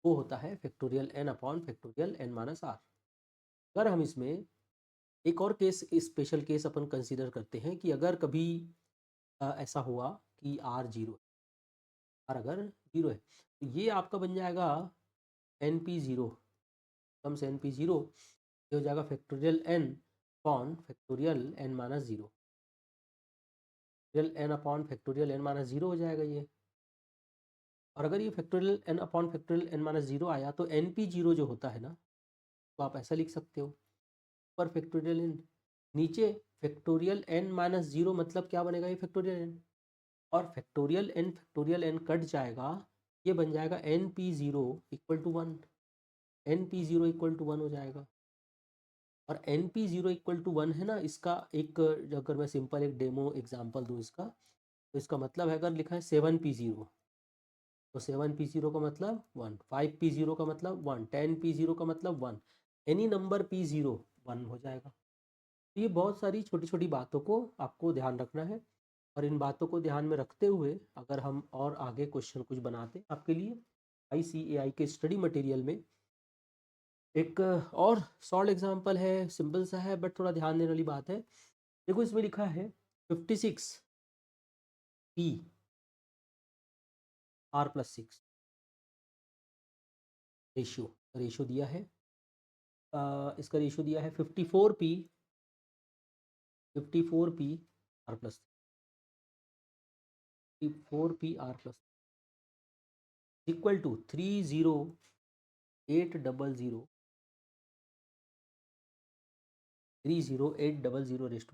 वो होता है factorial n upon factorial n minus r. अगर हम इसमें एक और केस, स्पेशल केस अपन कंसीडर करते हैं कि अगर कभी ऐसा हुआ कि आर जीरो, आर अगर जीरो है तो ये आपका बन जाएगा एन पी ज़ीरो, कम से एन पी ज़ीरो, ये हो जाएगा factorial n upon factorial n minus zero, factorial n upon factorial n minus zero हो जाएगा ये। और अगर ये factorial n upon factorial n minus zero आया तो एन पी जीरो जो होता है ना, तो आप ऐसा लिख सकते हो, ऊपर फैक्टोरियल एन, नीचे फैक्टोरियल एन माइनस ज़ीरो, मतलब क्या बनेगा ये फैक्टोरियल एन, और फैक्टोरियल एन कट जाएगा, ये बन जाएगा n p zero equal to one, n p zero equal to one हो जाएगा। और n p zero equal to one है ना, इसका एक, अगर मैं सिंपल एक डेमो एग्जांपल दूँ इसका, तो इसका मतलब है अगर लिखा है 7p0 तो 7p0 का मतलब 1, 5p0 का मतलब 1, 10p0 का मतलब 1, एनी नंबर p0 1 हो जाएगा। तो ये बहुत सारी छोटी छोटी बातों को आपको ध्यान रखना है, और इन बातों को ध्यान में रखते हुए अगर हम और आगे क्वेश्चन कुछ बनाते हैं आपके लिए ICAI के स्टडी मटेरियल में, एक और सॉल्व एग्जांपल है, सिंपल सा है बट थोड़ा ध्यान देने वाली बात है। देखो इसमें लिखा है 56p r+6, रेशियो दिया है, इसका रेशियो दिया है 54p r plus equal to 30800 rest.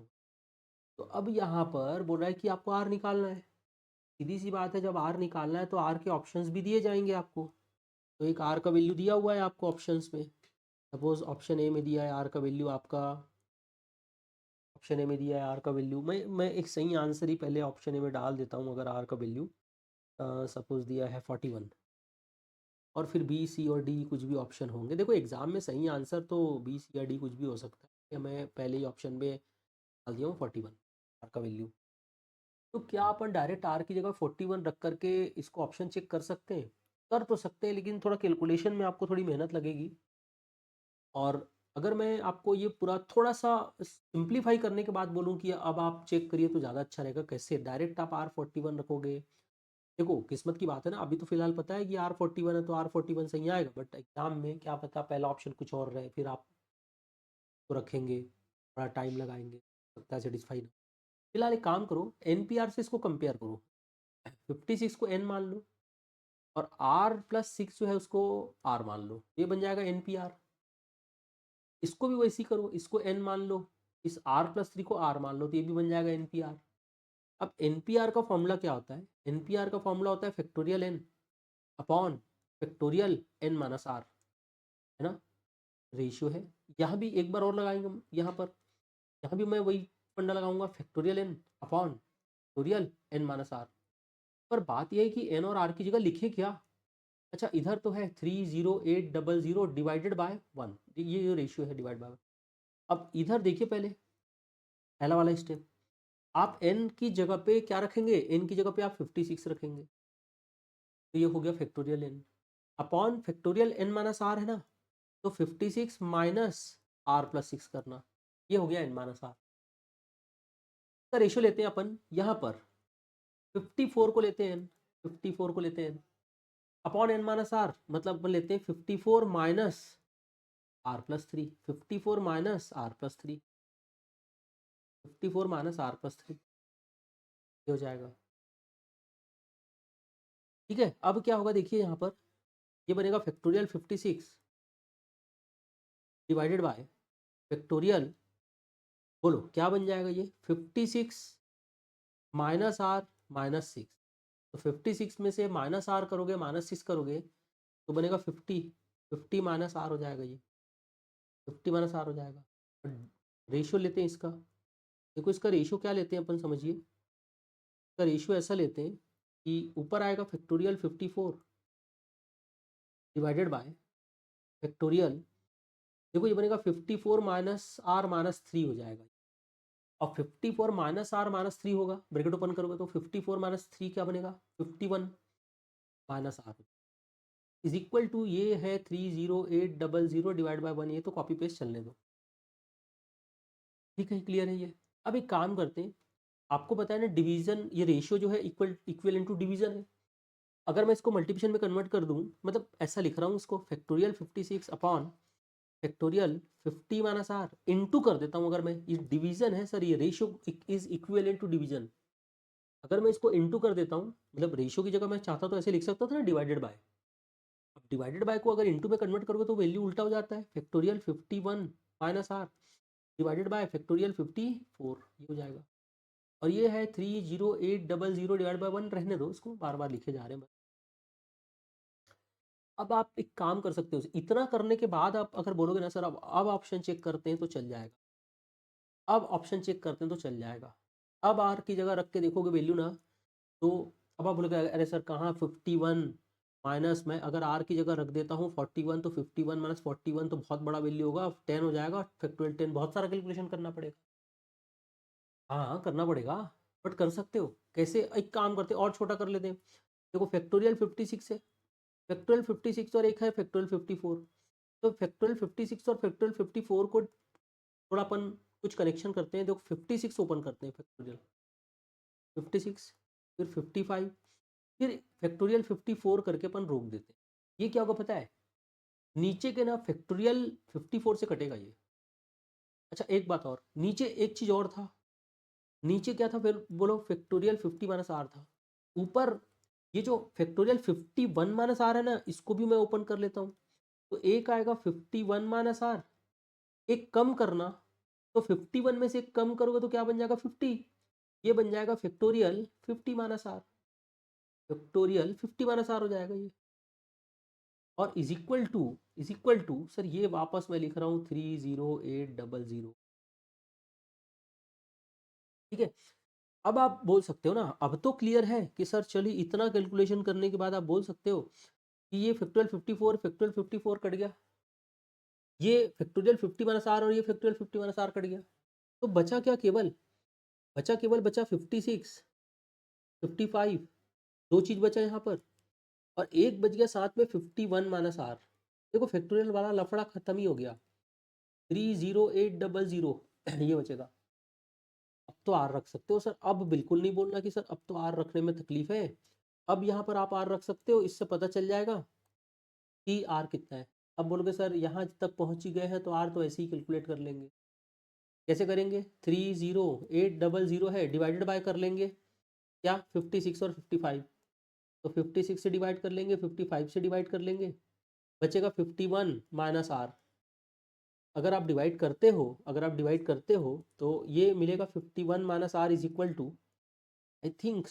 तो अब यहाँ पर बोल रहा है कि आपको आर निकालना है। सीधी सी बात है, जब आर निकालना है तो आर के ऑप्शंस भी दिए जाएंगे आपको। तो एक आर का वैल्यू दिया हुआ है आपको ऑप्शंस में। सपोज ऑप्शन ए में दिया है आर का वैल्यू आपका, ऑप्शन ए में दिया है आर का वैल्यू, मैं एक सही आंसर ही पहले ऑप्शन ए में डाल देता हूँ। अगर आर का वैल्यू सपोज दिया है 41, और फिर बी सी और डी कुछ भी ऑप्शन होंगे। देखो एग्जाम में सही आंसर तो बी सी या डी कुछ भी हो सकता है, या मैं पहले ही ऑप्शन में डाल दिया हूँ 41 आर का वैल्यू। तो क्या अपन डायरेक्ट आर की जगह 41 रख करके इसको ऑप्शन चेक कर सकते हैं? कर तो सकते हैं, लेकिन थोड़ा कैलकुलेशन में आपको थोड़ी मेहनत लगेगी। और अगर मैं आपको ये पूरा थोड़ा सा सिंप्लीफाई करने के बाद बोलूँ कि अब आप चेक करिए तो ज़्यादा अच्छा रहेगा। कैसे डायरेक्ट आप R41 रखोगे? देखो किस्मत की बात है ना, अभी तो फिलहाल पता है कि R41 है तो R41 सही आएगा, बट एग्जाम में क्या पता पहला ऑप्शन कुछ और रहे, फिर आप तो रखेंगे, थोड़ा टाइम लगाएंगे, लगता है सेटिस्फाई ना। फिलहाल एक काम करो, NPR से इसको कंपेयर करो। 56 को n मान लो, और R+6 जो है उसको R मान लो, ये बन जाएगा NPR। इसको भी वैसे ही करो, इसको n मान लो, इस R+3 को R मान लो, तो ये भी बन जाएगा NPR। अब NPR का फॉर्मूला क्या होता है? NPR का फॉर्मूला होता है factorial n upon factorial n minus r, है ना? रेशियो है। यहाँ भी एक बार और लगाएंगे हम, यहाँ भी मैं वही फंडा लगाऊंगा, factorial n upon factorial n minus r। पर बात यह है कि n और r की जगह लिखे क्या? अच्छा इधर तो है 30800 डिवाइडेड बाय 1, ये जो रेशियो है डिवाइड बाय। अब इधर देखिए, पहला वाला स्टेप, आप n की जगह पे क्या रखेंगे? n की जगह पे आप 56 रखेंगे, तो ये हो गया factorial n upon factorial n minus r, है ना? तो 56 माइनस R+6 करना, ये हो गया n माइनस आर का रेशियो। लेते हैं अपन यहाँ पर 54 को लेते हैं n, 54 को लेते हैं n upon n minus r, मतलब अपन लेते हैं 54 minus R+3, 54 minus R+3, 54 minus R+3 हो जाएगा। ठीक है, अब क्या होगा देखिए यहाँ पर, ये बनेगा फैक्टोरियल 56 डिवाइडेड बाय फैक्टोरियल, बोलो क्या बन जाएगा ये? 56 माइनस आर माइनस 6। तो 56 में से माइनस आर करोगे, माइनस 6 करोगे, तो बनेगा 50 माइनस आर हो जाएगा, ये 50 माइनस आर हो जाएगा। रेशियो लेते हैं इसका, देखो इसका रेशियो क्या लेते हैं अपन, समझिए। इसका रेशियो ऐसा लेते हैं कि ऊपर आएगा फैक्टोरियल 54 डिवाइडेड बाय फैक्टोरियल, देखो ये बनेगा 54 माइनस आर माइनस 3 हो जाएगा। और 54 माइनस आर माइनस 3 होगा, ब्रैकेट ओपन करोगे तो 54 माइनस 3 क्या बनेगा? 51 minus are is equal to, ये है 30800 डिवाइड बाय 1, ये तो कॉपी पेस्ट चलने दो। ठीक है, क्लियर है ये? अब एक काम करते हैं, आपको पता है ना डिवीजन, ये रेशियो जो है इक्वल इनटू डिवीजन है। अगर मैं इसको मल्टीप्लिकेशन में कन्वर्ट कर दूं, मतलब ऐसा लिख रहा हूँ इसको, factorial 56 upon factorial 50 minus r into कर देता हूँ। अगर मैं, ये डिवीजन है सर, ये ratio is equal to division. अगर मैं इसको इंटू कर देता हूँ, मतलब रेशियो की जगह मैं चाहता तो ऐसे लिख सकता था ना, डिवाइडेड बाय। अब डिवाइडेड बाय को अगर इंटू में कन्वर्ट करोगे तो वैल्यू उल्टा हो जाता है, factorial 51 minus r divided by factorial 54, ये हो जाएगा। और ये है 30800 डिवाइड बाय 1, रहने दो इसको, बार बार लिखे जा रहे हैं। अब आप एक काम कर सकते हो, इतना करने के बाद आप अगर बोलोगे ना सर अब ऑप्शन चेक करते हैं तो चल जाएगा, अब ऑप्शन चेक करते हैं तो चल जाएगा। अब आर की जगह रख के देखोगे वैल्यू ना, तो अब आप बोलोगे अरे सर कहाँ 51 माइनस, मैं अगर आर की जगह रख देता हूँ 41, तो 51 माइनस 41 तो बहुत बड़ा वैल्यू होगा, 10 हो जाएगा, फैक्टोरियल 10, बहुत सारा कैलकुलेशन करना पड़ेगा। हाँ हाँ करना पड़ेगा, बट कर सकते हो। कैसे? एक काम करते और छोटा कर लेते हैं। देखो फैक्टोरियल 56 है, फैक्टोरियल 56 और एक है फैक्टोरियल 54। तो फैक्टोरियल 56 और फैक्टोरियल 54 को थोड़ा अपन कुछ कनेक्शन करते हैं। देखो 56 ओपन करते हैं, फैक्टोरियल 56, फिर 55, फिर फैक्टोरियल 54 करके अपन रोक देते हैं। ये क्या होगा पता है? नीचे के ना फैक्टोरियल 54 से कटेगा ये। अच्छा एक बात और, नीचे एक चीज़ और था, नीचे क्या था फिर बोलो, फैक्टोरियल 50 माइनस आर था। ऊपर ये जो फैक्टोरियल 51 माइनस आर है ना, इसको भी मैं ओपन कर लेता हूँ। तो एक आएगा 51 माइनस आर, एक कम करना, तो 51 में से एक कम करोगे तो क्या बन जाएगा 50, ये बन जाएगा factorial 50 minus r, factorial 50 minus r हो जाएगा ये। और इज इक्वल टू सर ये वापस मैं लिख रहा हूँ 30800, ठीक है। अब आप बोल सकते हो ना, अब तो क्लियर है कि सर चलिए इतना कैलकुलेशन करने के बाद आप बोल सकते हो कि ये फैक्टोरियल 54 कट गया, ये फैक्टोरियल 50 माइनस आर और ये फैक्टोरियल 50 माइनस आर कट गया, तो बचा क्या, केवल बचा 56 55, दो चीज बचा यहाँ पर, और एक बच गया साथ में 51 माइनस आर। देखो फैक्टोरियल वाला लफड़ा खत्म ही हो गया, 30800 ये बचेगा। अब तो आर रख सकते हो सर, अब बिल्कुल नहीं बोलना कि सर अब तो आर रखने में तकलीफ है। अब यहाँ पर आप आर रख सकते हो, इससे पता चल जाएगा कि आर कितना है। अब बोलोगे सर यहाँ तक पहुँच ही गए हैं तो आर तो ऐसे ही कैलकुलेट कर लेंगे। कैसे करेंगे, 30800 है, डिवाइडेड बाय कर लेंगे क्या, 56 और 55, तो 56 से डिवाइड कर लेंगे, 55 से डिवाइड कर लेंगे, बचेगा 51 माइनस आर। अगर आप डिवाइड करते हो तो ये मिलेगा 51 minus are is equal to, I think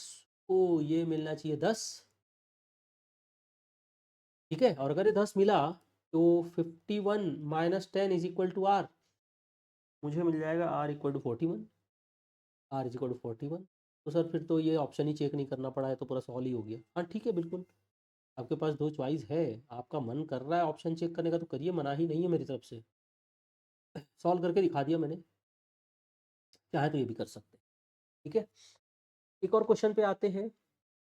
oh ये मिलना चाहिए 10, ठीक है। और अगर ये 10 मिला तो 51 minus 10 is equal to r, मुझे मिल जाएगा r equal to 41, r is equal to 41। तो सर फिर तो ये ऑप्शन ही चेक नहीं करना पड़ा है, तो पूरा सॉल्व ही हो गया। हाँ ठीक है, बिल्कुल आपके पास दो चॉइस है, आपका मन कर रहा है ऑप्शन चेक करने का तो करिए, मना ही नहीं है मेरी तरफ से। सॉल्व करके दिखा दिया मैंने, चाहे तो ये भी कर सकते हैं, ठीक है। एक और क्वेश्चन पे आते हैं,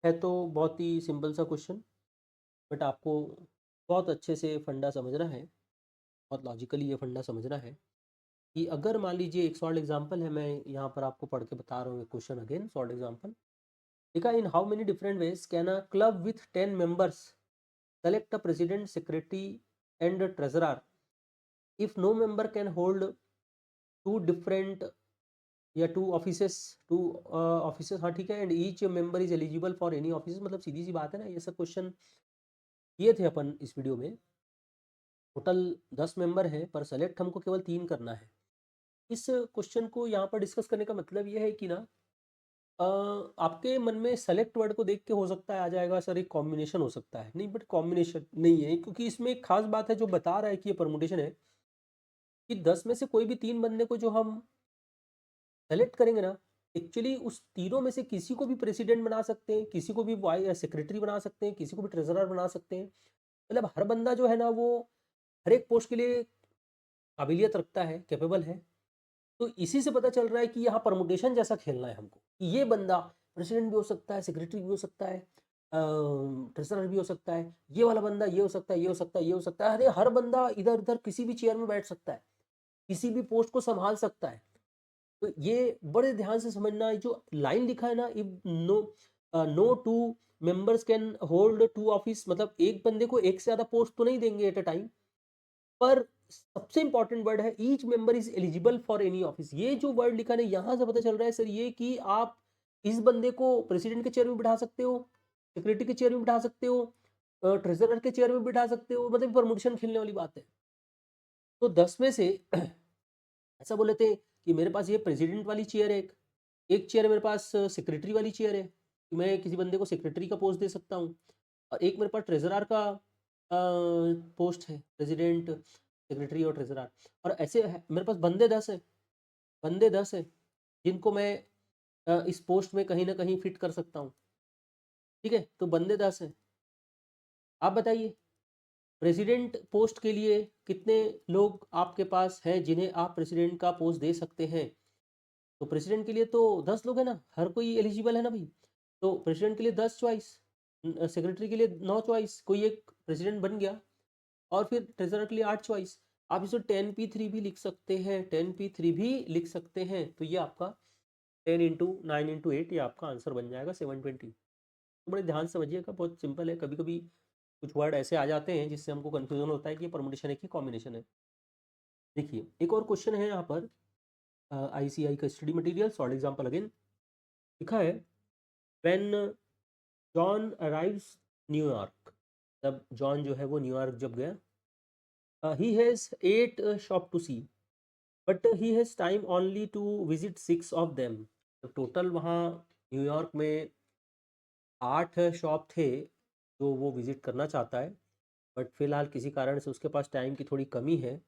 है तो बहुत ही सिंपल सा क्वेश्चन, बट आपको बहुत अच्छे से फंडा समझना है, बहुत लॉजिकली ये फंडा समझना है कि अगर मान लीजिए एक सॉल्ड एग्जांपल है, मैं यहाँ पर आपको पढ़ के बता रहा हूँ क्वेश्चन अगेन, सॉल्ड एग्जांपल लिखा, in how many different ways can a club with 10 members select a president, secretary and treasurer if no member can hold two different या टू ऑफिसेस, हाँ ठीक है, and each member is eligible for any office. मतलब सीधी सी बात है ना, ये सब क्वेश्चन किए थे अपन इस वीडियो में। टोटल 10 मेंबर है पर सेलेक्ट हमको केवल 3 करना है। इस क्वेश्चन को यहाँ पर डिस्कस करने का मतलब ये है कि ना, आपके मन में सेलेक्ट वर्ड को देख के हो सकता है आ जाएगा सर एक कॉम्बिनेशन हो सकता है, नहीं, बट कॉम्बिनेशन नहीं है, क्योंकि इसमें एक खास बात है जो बता रहा है कि ये परमुटेशन है, कि 10 में से कोई भी 3 बंदे को जो हम सेलेक्ट करेंगे ना, एक्चुअली उस तीनों में से किसी को भी प्रेसिडेंट बना सकते हैं, किसी को भी वाई सेक्रेटरी बना सकते हैं, किसी को भी ट्रेजरर बना सकते हैं। मतलब हर बंदा जो है ना वो हर एक पोस्ट के लिए काबिलियत रखता है, कैपेबल है। तो इसी से पता चल रहा है कि यहाँ परमुटेशन जैसा खेलना है हमको, कि ये बंदा प्रेसिडेंट भी हो सकता है, सेक्रेटरी भी हो सकता है, ट्रेजरर भी हो सकता है, ये वाला बंदा ये हो सकता है, ये हो सकता है, ये हो सकता है। अरे हर बंदा इधर उधर किसी भी चेयर में बैठ सकता है, किसी भी पोस्ट को संभाल सकता है। तो ये बड़े ध्यान से समझना है, जो लाइन लिखा है ना, if no two members can hold two office, मतलब एक बंदे को एक से ज्यादा पोस्ट तो नहीं देंगे एट अ टाइम, पर सबसे इंपॉर्टेंट वर्ड है each member is eligible for any office. ये जो वर्ड लिखा है यहां से पता चल रहा है सर ये कि आप इस बंदे को प्रेसिडेंट के चेयर में बिठा सकते हो, सेक्रेटरी के चेयर में बिठा सकते हो, ट्रेजरर के चेयर में बिठा सकते हो, मतलब प्रमोशन खेलने वाली बात है। तो 10 में से ऐसा बोले थे कि मेरे पास ये प्रेसिडेंट वाली चेयर है, एक एक चेयर मेरे पास सेक्रेटरी वाली चेयर है, कि मैं किसी बंदे को सेक्रेटरी का पोस्ट दे सकता हूँ, और एक मेरे पास ट्रेजरर का पोस्ट है, प्रेसिडेंट, सेक्रेटरी और ट्रेजरर। और ऐसे मेरे पास बंदे 10 है जिनको मैं इस पोस्ट में कहीं ना कहीं फिट कर सकता हूँ, ठीक है। तो बंदे 10 है, आप बताइए प्रेसिडेंट पोस्ट के लिए कितने लोग आपके पास हैं जिन्हें आप प्रेसिडेंट का पोस्ट दे सकते हैं। तो प्रेसिडेंट के लिए तो 10 लोग है ना, हर कोई एलिजिबल है ना भाई। तो प्रेसिडेंट के लिए 10 चॉइस, सेक्रेटरी के लिए 9 चॉइस, कोई एक प्रेसिडेंट बन गया, और फिर ट्रेजरर के लिए 8 चॉइस। आप इसे 10p3 भी लिख सकते हैं, 10p3 भी लिख सकते हैं। तो ये आपका 10 × 9 × 8, ये आपका आंसर बन जाएगा 720। तो बड़े ध्यान से समझिएगा, बहुत सिंपल है। कभी कभी कुछ वर्ड ऐसे आ जाते हैं जिससे हमको कन्फ्यूजन होता है कि ये परमुटेशन है कि कॉम्बिनेशन है। देखिए एक और क्वेश्चन है यहाँ पर ICI का study material solve example again लिखा है व्हेन जॉन अराइव्स न्यूयॉर्क, तब जॉन जो है वो न्यूयॉर्क जब गया, he has 8 shop to see but he has time only to visit 6 of them. तो टोटल वहाँ न्यूयॉर्क में 8 शॉप थे जो वो विजिट करना चाहता है, बट फिलहाल किसी कारण से उसके पास टाइम की थोड़ी कमी है।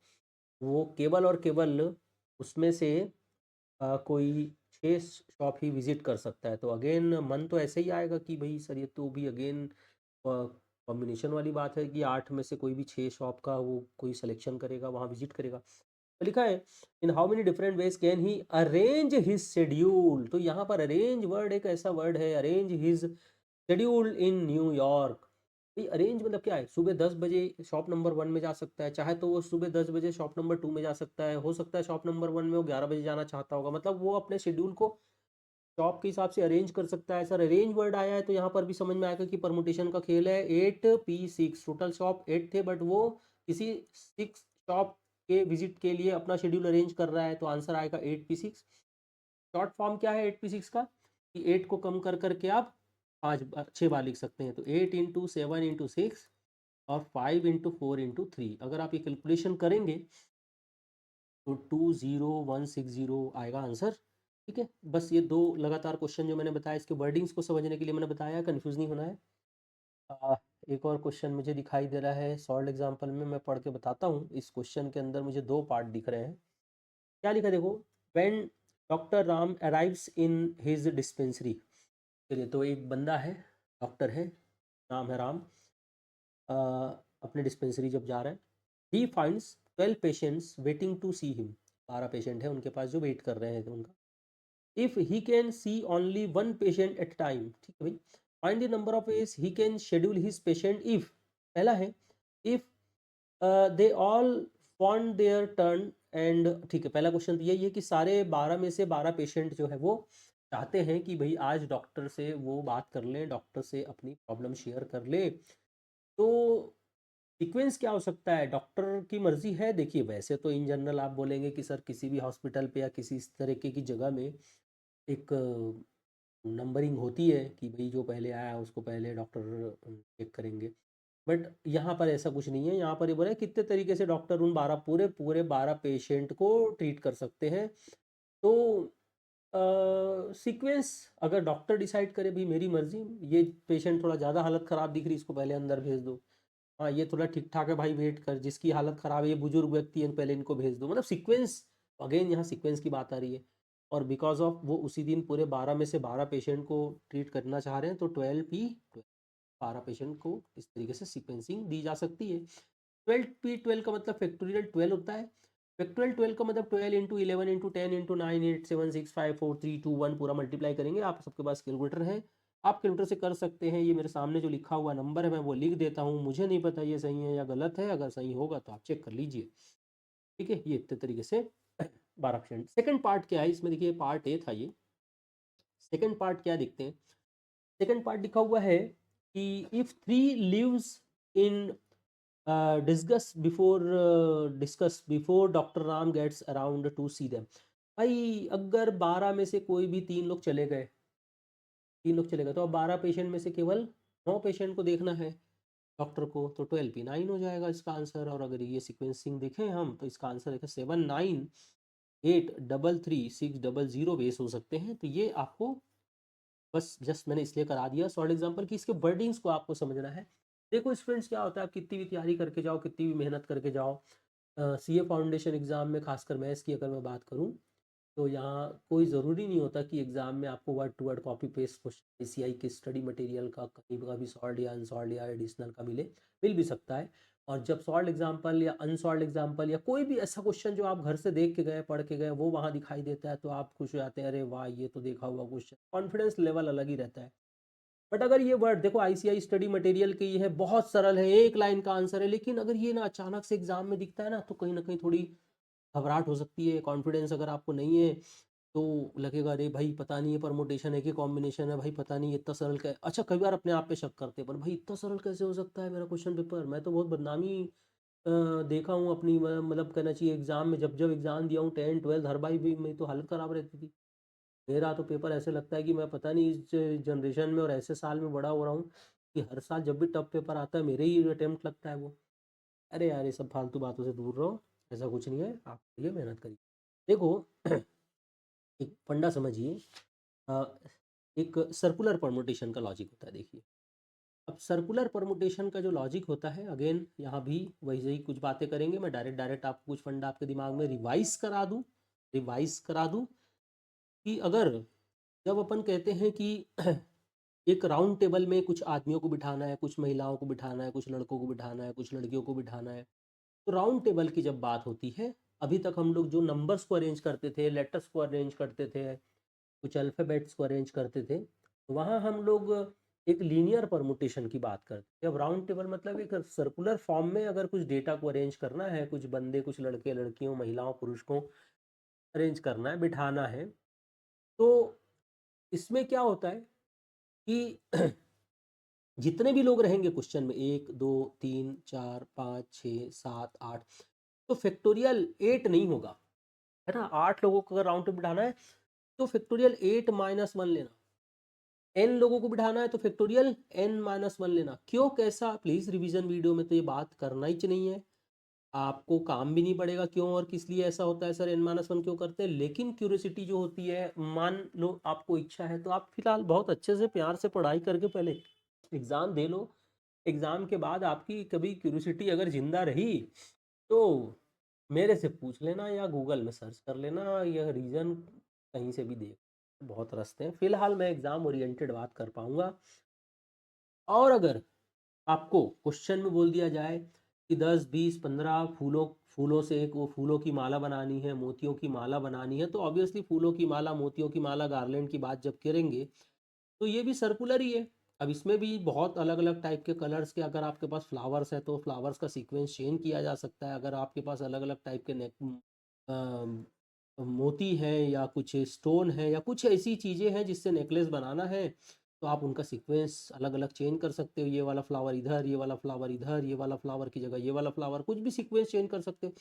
वो केवल और केवल उसमें से कोई 6 शॉप ही विजिट कर सकता है। तो अगेन मन तो ऐसे ही आएगा कि भाई सर ये तो भी अगेन कॉम्बिनेशन वाली बात है कि 8 में से कोई भी 6 शॉप का वो कोई सिलेक्शन करेगा, वहाँ विजिट करेगा। तो लिखा है इन how many different ways can he arrange his schedule. तो यहाँ पर अरेंज वर्ड एक ऐसा वर्ड है, arrange his schedule in New York. भाई अरेंज मतलब क्या है, सुबह 10 बजे शॉप नंबर 1 में जा सकता है, चाहे तो वो सुबह 10 बजे शॉप नंबर 2 में जा सकता है, हो सकता है शॉप नंबर 1 में वो 11 बजे जाना चाहता होगा, मतलब वो अपने शेड्यूल को शॉप के हिसाब से अरेंज कर सकता है। सर अरेंज वर्ड आया है तो यहाँ पर भी समझ में आएगा कि परमुटेशन का खेल है। 8P6 टोटल शॉप 8 थे बट वो किसी 6 शॉप के विजिट के लिए अपना शेड्यूल अरेंज कर रहा है, तो आंसर आएगा 8P6। शॉर्ट फॉर्म क्या है 8P6 का कि 8 को कम कर करके आप 6 बार लिख सकते हैं, तो 8 × 7 × 6 और 5 × 4 × 3। अगर आप ये कैलकुलेशन करेंगे तो 20160 आएगा आंसर। ठीक है, बस ये दो लगातार क्वेश्चन जो मैंने बताया इसके वर्डिंग्स को समझने के लिए मैंने बताया, कंफ्यूज नहीं होना है। आ, एक और क्वेश्चन मुझे दिखाई दे रहा है सॉल्व एग्जाम्पल में, मैं पढ़ के बताता हूँ। इस क्वेश्चन के अंदर मुझे 2 पार्ट दिख रहे हैं। क्या लिखा देखो, when doctor Ram arrives in his dispensary. चलिए तो एक बंदा है, डॉक्टर है, नाम है राम, अ, अपने डिस्पेंसरी जब जा रहा है, he finds 12 patients waiting to see him. 12 patient हैं उनके पास जो वेट कर रहे हैं उनका। If he can see only 1 patient at time, ठीक है भाई, find the number of ways he can schedule his patient if. पहला है if they all want their turn and, ठीक है, पहला क्वेश्चन तो यही है कि सारे 12 में से 12 पेशेंट जो है वो चाहते हैं कि भाई आज डॉक्टर से वो बात कर लें, डॉक्टर से अपनी प्रॉब्लम शेयर कर ले। तो सीक्वेंस क्या हो सकता है, डॉक्टर की मर्जी है। देखिए वैसे तो इन जनरल आप बोलेंगे कि सर किसी भी हॉस्पिटल पे या किसी इस तरीके की जगह में एक नंबरिंग होती है कि भाई जो पहले आया उसको पहले डॉक्टर चेक करेंगे, बट यहाँ पर ऐसा कुछ नहीं है। यहाँ पर ये बोला है कितने तरीके से डॉक्टर उन 12 पूरे पूरे 12 पेशेंट को ट्रीट कर सकते हैं। तो सीक्वेंस अगर डॉक्टर डिसाइड करे भाई मेरी मर्जी, ये पेशेंट थोड़ा ज़्यादा हालत ख़राब दिख रही इसको पहले अंदर भेज दो, हाँ ये थोड़ा ठीक ठाक है भाई वेट कर, जिसकी हालत ख़राब है ये बुजुर्ग व्यक्ति है पहले इनको भेज दो, मतलब सीक्वेंस। अगेन यहाँ सीक्वेंस की बात आ रही है, और बिकॉज ऑफ वो उसी दिन पूरे 12 में से 12 पेशेंट को ट्रीट करना चाह रहे हैं तो 12P 12 पेशेंट को इस तरीके से सीक्वेंसिंग दी जा सकती है। 12P 12 का मतलब फैक्टोरियल 12 होता है। फैक्टोरियल 12 का मतलब 12 × 11 × 10 × 9 8 7 6 5 4 3 2 1 पूरा मल्टीप्लाई करेंगे। आप सबके पास कैलकुलेटर है, आप कैलकुलेटर से कर सकते हैं। ये मेरे सामने जो लिखा हुआ नंबर है मैं वो लिख देता हूँ, मुझे नहीं पता ये सही है या गलत है, अगर सही होगा तो आप चेक कर लीजिए। ठीक है, ये इतने तरीके से 12%। सेकंड पार्ट क्या है इसमें, देखिए पार्ट ए था ये, सेकंड पार्ट क्या देखते हैं। सेकंड पार्ट लिखा हुआ है कि if 3 lives in discuss before doctor Ram gets around to see them. भाई अगर 12 में से कोई भी 3 लोग चले गए, 3 लोग चले गए, तो अब 12 पेशेंट में से केवल 9 पेशेंट को देखना है डॉक्टर को, तो 12P 9 हो जाएगा इसका आंसर। और अगर ये सीक्वेंसिंग देखें हम तो इसका आंसर है 798333600 बेस हो सकते हैं। तो ये आपको बस जस्ट मैंने इसलिए करा दिया सॉल्व एग्जाम्पल की, इसके वर्डिंग्स को आपको समझना है। देखो स्टूडेंट्स क्या होता है, आप कितनी भी तैयारी करके जाओ, कितनी भी मेहनत करके जाओ, CA फाउंडेशन एग्ज़ाम में खासकर मैथ्स की अगर मैं बात करूं, तो यहाँ कोई ज़रूरी नहीं होता कि एग्ज़ाम में आपको word to word copy paste question ICI के स्टडी मटेरियल का कहीं का भी सॉल्व या अनसॉल्व या एडिशनल का मिल भी सकता है। और जब सॉल्व एग्जाम्पल या अनसॉल्व एग्जाम्पल या कोई भी ऐसा क्वेश्चन जो आप घर से देख के गए पढ़ के गए वो वहाँ दिखाई देता है तो आप खुश हो जाते हैं, अरे वाह ये तो देखा हुआ क्वेश्चन, कॉन्फिडेंस लेवल अलग ही रहता है। बट अगर ये वर्ड देखो ICI स्टडी मटेरियल की है, बहुत सरल है, एक लाइन का आंसर है, लेकिन अगर ये ना अचानक से एग्जाम में दिखता है ना तो कहीं ना कहीं थोड़ी घबराहट हो सकती है, कॉन्फिडेंस अगर आपको नहीं है तो लगेगा अरे भाई पता नहीं ये परमुटेशन है कि कॉम्बिनेशन है, भाई पता नहीं ये इतना सरल क्या है। अच्छा कई बार अपने आप पे शक करते हैं, पर भाई इतना सरल कैसे हो सकता है मेरा क्वेश्चन पेपर, मैं तो बहुत बदनामी देखा हूँ अपनी, मतलब कहना चाहिए एग्जाम में, जब जब एग्जाम दिया हूँ 10 12 हर बार भी मेरी तो हालत ख़राब रहती थी। मेरा तो पेपर ऐसे लगता है कि मैं पता नहीं इस जनरेशन में और ऐसे साल में बड़ा हो रहा हूँ कि हर साल जब भी टफ पेपर आता है मेरे ही अटेम्प्ट लगता है वो। अरे यार ये सब फालतू बातों से दूर रहो, ऐसा कुछ नहीं है, आप ये मेहनत करिए। देखो एक फंडा समझिए, अ, एक सर्कुलर परमुटेशन का लॉजिक होता है। देखिए अब सर्कुलर परमुटेशन का जो लॉजिक होता है, अगेन यहाँ भी वैसे ही कुछ बातें करेंगे, मैं डायरेक्ट डायरेक्ट आपको कुछ फंडा आपके दिमाग में रिवाइज करा दूँ कि अगर जब अपन कहते हैं कि एक राउंड टेबल में कुछ आदमियों को बिठाना है, कुछ महिलाओं को बिठाना है, कुछ लड़कों को बिठाना है, कुछ लड़कियों को बिठाना है, तो राउंड टेबल की जब बात होती है, अभी तक हम लोग जो नंबर्स को अरेंज करते थे, लेटर्स को अरेंज करते थे, कुछ अल्फ़ाबेट्स को अरेंज करते थे, तो वहाँ हम लोग एक लीनियर परमुटेशन की बात करते थे। अब राउंड टेबल मतलब एक सर्कुलर फॉर्म में अगर कुछ डेटा को अरेंज करना है, कुछ बंदे, कुछ लड़के लड़कियों, महिलाओं पुरुष को अरेंज करना है, बिठाना है, तो इसमें क्या होता है कि जितने भी लोग रहेंगे क्वेश्चन में, 1 2 3 4 5 6 7 8, तो फैक्टोरियल 8 नहीं होगा, है ना। 8 लोगों को अगर राउंड पे बिठाना है तो फैक्टोरियल 8 - 1 लेना, n लोगों को बिठाना है तो फैक्टोरियल n - 1 लेना। क्यों, कैसा, प्लीज रिवीजन वीडियो में तो ये बात करना ही नहीं है, आपको काम भी नहीं पड़ेगा क्यों और किस लिए ऐसा होता है, सर n - 1 क्यों करते हैं। लेकिन क्यूरियोसिटी जो होती है, मान लो आपको इच्छा है, तो आप फिलहाल बहुत अच्छे से प्यार से पढ़ाई करके पहले एग्ज़ाम दे लो। एग्ज़ाम के बाद आपकी कभी क्यूरियोसिटी अगर ज़िंदा रही तो मेरे से पूछ लेना या गूगल में सर्च कर लेना, या रीज़न कहीं से भी देख, बहुत रास्ते हैं। फ़िलहाल मैं एग्ज़ाम ओरिएंटेड बात कर पाऊँगा। और अगर आपको क्वेश्चन में बोल दिया जाए कि 10 20 15 फूलों फूलों से एक वो फूलों की माला बनानी है, मोतियों की माला बनानी है, तो ऑब्वियसली फूलों की माला, मोतियों की माला, गार्लैंड की बात जब करेंगे तो ये भी सर्कुलर ही है। अब इसमें भी बहुत अलग अलग टाइप के कलर्स के, अगर आपके पास फ्लावर्स है तो फ्लावर्स का सीक्वेंस चेंज किया जा सकता है। अगर आपके पास अलग अलग टाइप के मोती है या कुछ स्टोन है या कुछ ऐसी चीज़ें हैं जिससे नेकलेस बनाना है, तो आप उनका सीक्वेंस अलग अलग चेंज कर सकते हो। ये वाला फ्लावर इधर, ये वाला फ्लावर इधर, ये वाला फ्लावर की जगह ये वाला फ्लावर, कुछ भी सीक्वेंस चेंज कर सकते हो।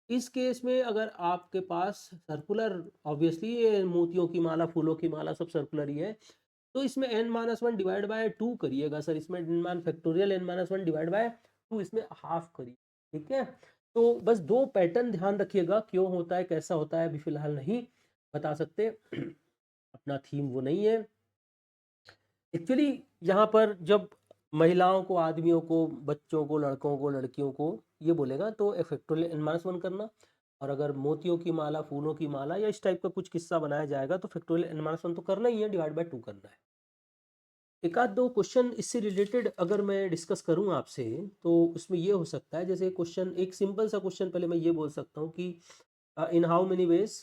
इस केस में अगर आपके पास सर्कुलर, ऑब्वियसली ये मोतियों की माला, फूलों की माला सब सर्कुलर ही है, तो इसमें n - 1 डिवाइड बाय 2 करिएगा सर, इसमें n factorial n - 1 divide by 2, इसमें हाफ करिए, ठीक है। तो बस दो पैटर्न ध्यान रखिएगा, क्यों होता है कैसा होता है अभी फ़िलहाल नहीं बता सकते, अपना थीम वो नहीं है। एक्चुअली यहाँ पर जब महिलाओं को, आदमियों को, बच्चों को, लड़कों को, लड़कियों को ये बोलेगा तो फैक्टोरियल n - 1 करना, और अगर मोतियों की माला, फूलों की माला या इस टाइप का कुछ किस्सा बनाया जाएगा तो फैक्टोरियल n - 1 तो करना ही है, डिवाइड बाय 2 करना है। एक आध दो क्वेश्चन इससे रिलेटेड अगर मैं डिस्कस करूं आपसे, तो उसमें ये हो सकता है, जैसे क्वेश्चन, एक सिंपल सा क्वेश्चन पहले मैं ये बोल सकता हूँ कि इन how many ways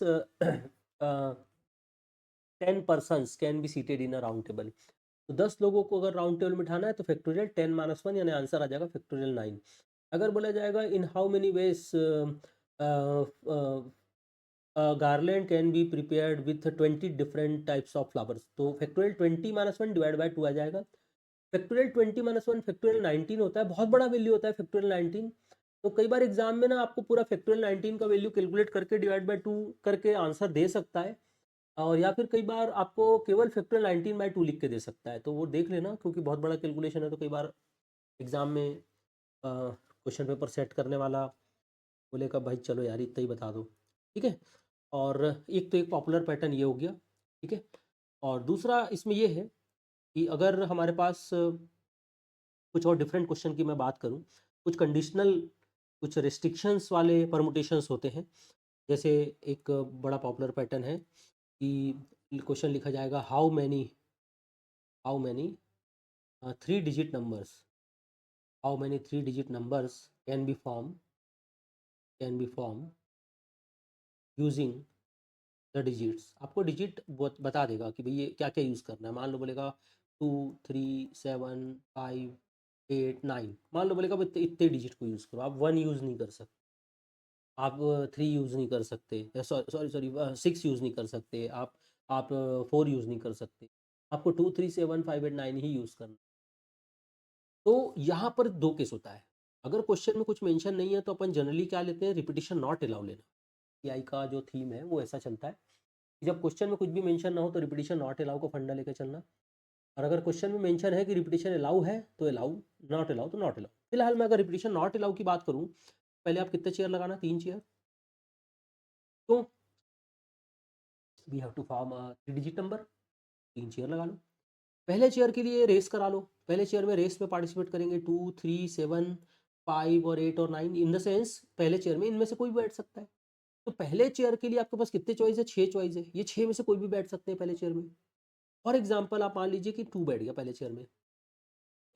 10 persons can be seated in a round table. तो 10 लोगों को अगर राउंड टेबल में बिठाना है तो फैक्टोरियल 10 - 1, यानी आंसर आ जाएगा फैक्टोरियल 9। अगर बोला जाएगा इन how many ways garland can be prepared with 20 different types of flowers, तो फैक्टोरियल 20 - 1 डिवाइड बाय 2 आ जाएगा। फैक्टोरियल 20 - 1 फैक्टोरियल 19 होता है, बहुत बड़ा वैल्यू होता है फैक्टोरियल 19। तो कई बार एग्जाम में ना आपको पूरा फैक्टोरियल 19 का वैल्यू कैलकुलेट करके डिवाइड बाय 2 करके आंसर दे सकता है, और या फिर कई बार आपको केवल फैक्टोरियल 19/2 लिख के दे सकता है, तो वो देख लेना, क्योंकि बहुत बड़ा कैलकुलेशन है तो कई बार एग्जाम में क्वेश्चन पेपर सेट करने वाला बोलेगा भाई चलो यार इतना ही बता दो, ठीक है। और एक तो एक पॉपुलर पैटर्न ये हो गया, ठीक है। और दूसरा इसमें ये है कि अगर हमारे पास कुछ और डिफरेंट क्वेश्चन की मैं बात करूं, कुछ कंडीशनल, कुछ रिस्ट्रिक्शंस वाले परमुटेशंस होते हैं। जैसे एक बड़ा पॉपुलर पैटर्न है कि क्वेश्चन लिखा जाएगा how many 3 digit numbers, how many 3 digit numbers can be form using the digits. आपको डिजिट बता देगा कि भाई ये क्या क्या यूज़ करना है। मान लो बोलेगा 2 3 7 5 8 9, मान लो बोलेगा इतने इतने डिजिट को यूज़ करो, आप 1 यूज़ नहीं कर सकते। आप 3 यूज़ नहीं कर सकते, सॉरी सॉरी 6 यूज़ नहीं कर सकते, आप 4 यूज़ नहीं कर सकते, आपको 2 3 7 5 8 9 ही यूज़ करना। तो यहाँ पर 2 केस होता है। अगर क्वेश्चन में कुछ मेंशन नहीं है तो अपन जनरली क्या लेते हैं, रिपिटिशन नॉट अलाउ लेना। एआई का जो थीम है वो ऐसा चलता है कि जब क्वेश्चन में कुछ भी मेंशन ना हो तो रिपिटिशन नॉट अलाउ को फंडा लेके चलना, और अगर क्वेश्चन में मेंशन है कि रिपिटिशन अलाउ है तो अलाउ, नॉट अलाउ तो नॉट अलाउ। फिलहाल मैं अगर रिपिटिशन नॉट अलाउ की बात करूँ, पहले आप कितने चेयर लगाना, 3 चेयर। तो we have to form 3 digit number, 3 chair लगा लो। पहले चेयर के लिए रेस करा लो, पहले चेयर में रेस में पार्टिसिपेट करेंगे 2 3 7 5 और 8 और 9, इन द सेंस पहले चेयर में इनमें से कोई भी बैठ सकता है। तो पहले चेयर के लिए आपके पास कितने चॉइस है, 6 चॉइस है, ये 6 में से कोई भी बैठ सकते हैं पहले चेयर में। फॉर एग्जाम्पल आप मान लीजिए कि 2 बैठ गया पहले चेयर में,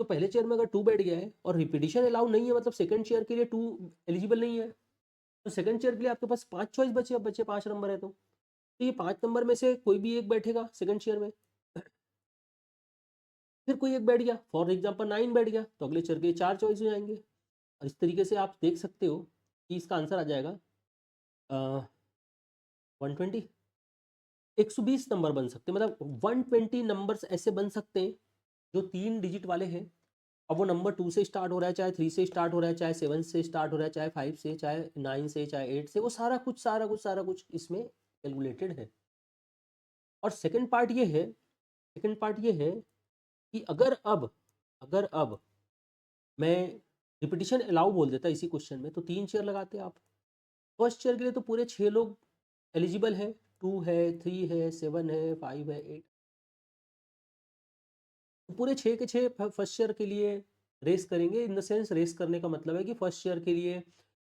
तो पहले चेयर में अगर 2 बैठ गया है और रिपीटिशन अलाउ नहीं है, मतलब सेकंड चेयर के लिए 2 एलिजिबल नहीं है, तो सेकंड चेयर के लिए आपके पास 5 चॉइस बचे, अब बचे 5 नंबर है तो ये 5 नंबर में से कोई भी एक बैठेगा सेकंड चेयर में। फिर कोई एक बैठ गया, फॉर एग्जाम्पल 9 बैठ गया, तो अगले चेयर के 4 चॉइस हो जाएंगे। और इस तरीके से आप देख सकते हो कि इसका आंसर आ जाएगा 120, 120 नंबर बन सकते हैं, मतलब 120 नंबर्स ऐसे बन सकते हैं जो 3 डिजिट वाले हैं। अब वो नंबर 2 से स्टार्ट हो रहा है, चाहे 3 से स्टार्ट हो रहा है, चाहे 7 से स्टार्ट हो रहा है, चाहे 5 से, चाहे 9 से, चाहे 8 से, वो सारा कुछ सारा कुछ सारा कुछ इसमें कैलकुलेटेड है। और सेकंड पार्ट ये है कि अगर अब मैं रिपीटिशन अलाउ बोल देता इसी क्वेश्चन में, तो 3 चेयर लगाते आप। फर्स्ट चेयर के लिए तो पूरे 6 लोग एलिजिबल है, 2 है, 3 है, 7 है, 5 है, 8, तो पूरे 6 के 6 फर्स्ट ईयर के लिए रेस करेंगे। इन द सेंस रेस करने का मतलब है कि फर्स्ट ईयर के लिए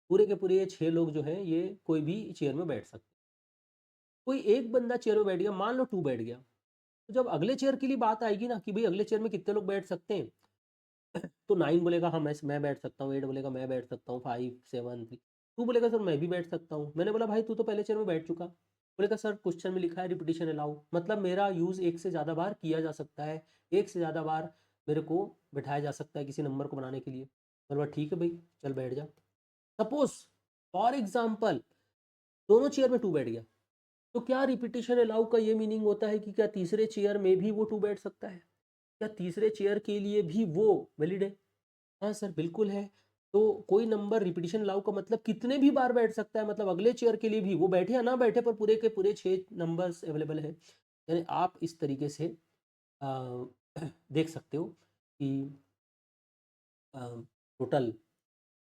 पूरे के पूरे ये 6 लोग जो हैं ये कोई भी चेयर में बैठ सकते हैं। कोई एक बंदा चेयर में बैठ गया, मान लो 2 बैठ गया, तो जब अगले चेयर के लिए बात आएगी ना कि भाई अगले चेयर में कितने लोग बैठ सकते हैं, तो 9 बोलेगा हाँ मैं बैठ सकता हूँ, 8 बोलेगा मैं बैठ सकता हूँ, 5 7 3, 2 बोलेगा सर मैं भी बैठ सकता हूँ। मैंने बोला भाई तू तो पहले चेयर में बैठ चुका, बोलेगा सर क्वेश्चन में लिखा है रिपीटिशन अलाउ, मतलब मेरा यूज़ एक से ज़्यादा बार किया जा सकता है, एक से ज़्यादा बार मेरे को बिठाया जा सकता है किसी नंबर को बनाने के लिए। मैंने बोला ठीक है भाई चल बैठ जा। सपोज फॉर एग्जाम्पल दोनों चेयर में 2 बैठ गया, तो क्या रिपीटिशन अलाउ का ये मीनिंग होता है कि क्या तीसरे चेयर में भी वो 2 बैठ सकता है? क्या तीसरे चेयर के लिए भी वो वैलिड है? हाँ सर बिल्कुल है। तो कोई नंबर रिपीटिशन अलाउ का मतलब कितने भी बार बैठ सकता है, मतलब अगले चेयर के लिए भी वो बैठे या ना बैठे पर पूरे के पूरे 6 नंबर्स अवेलेबल है। यानी आप इस तरीके से अ, देख सकते हो कि टोटल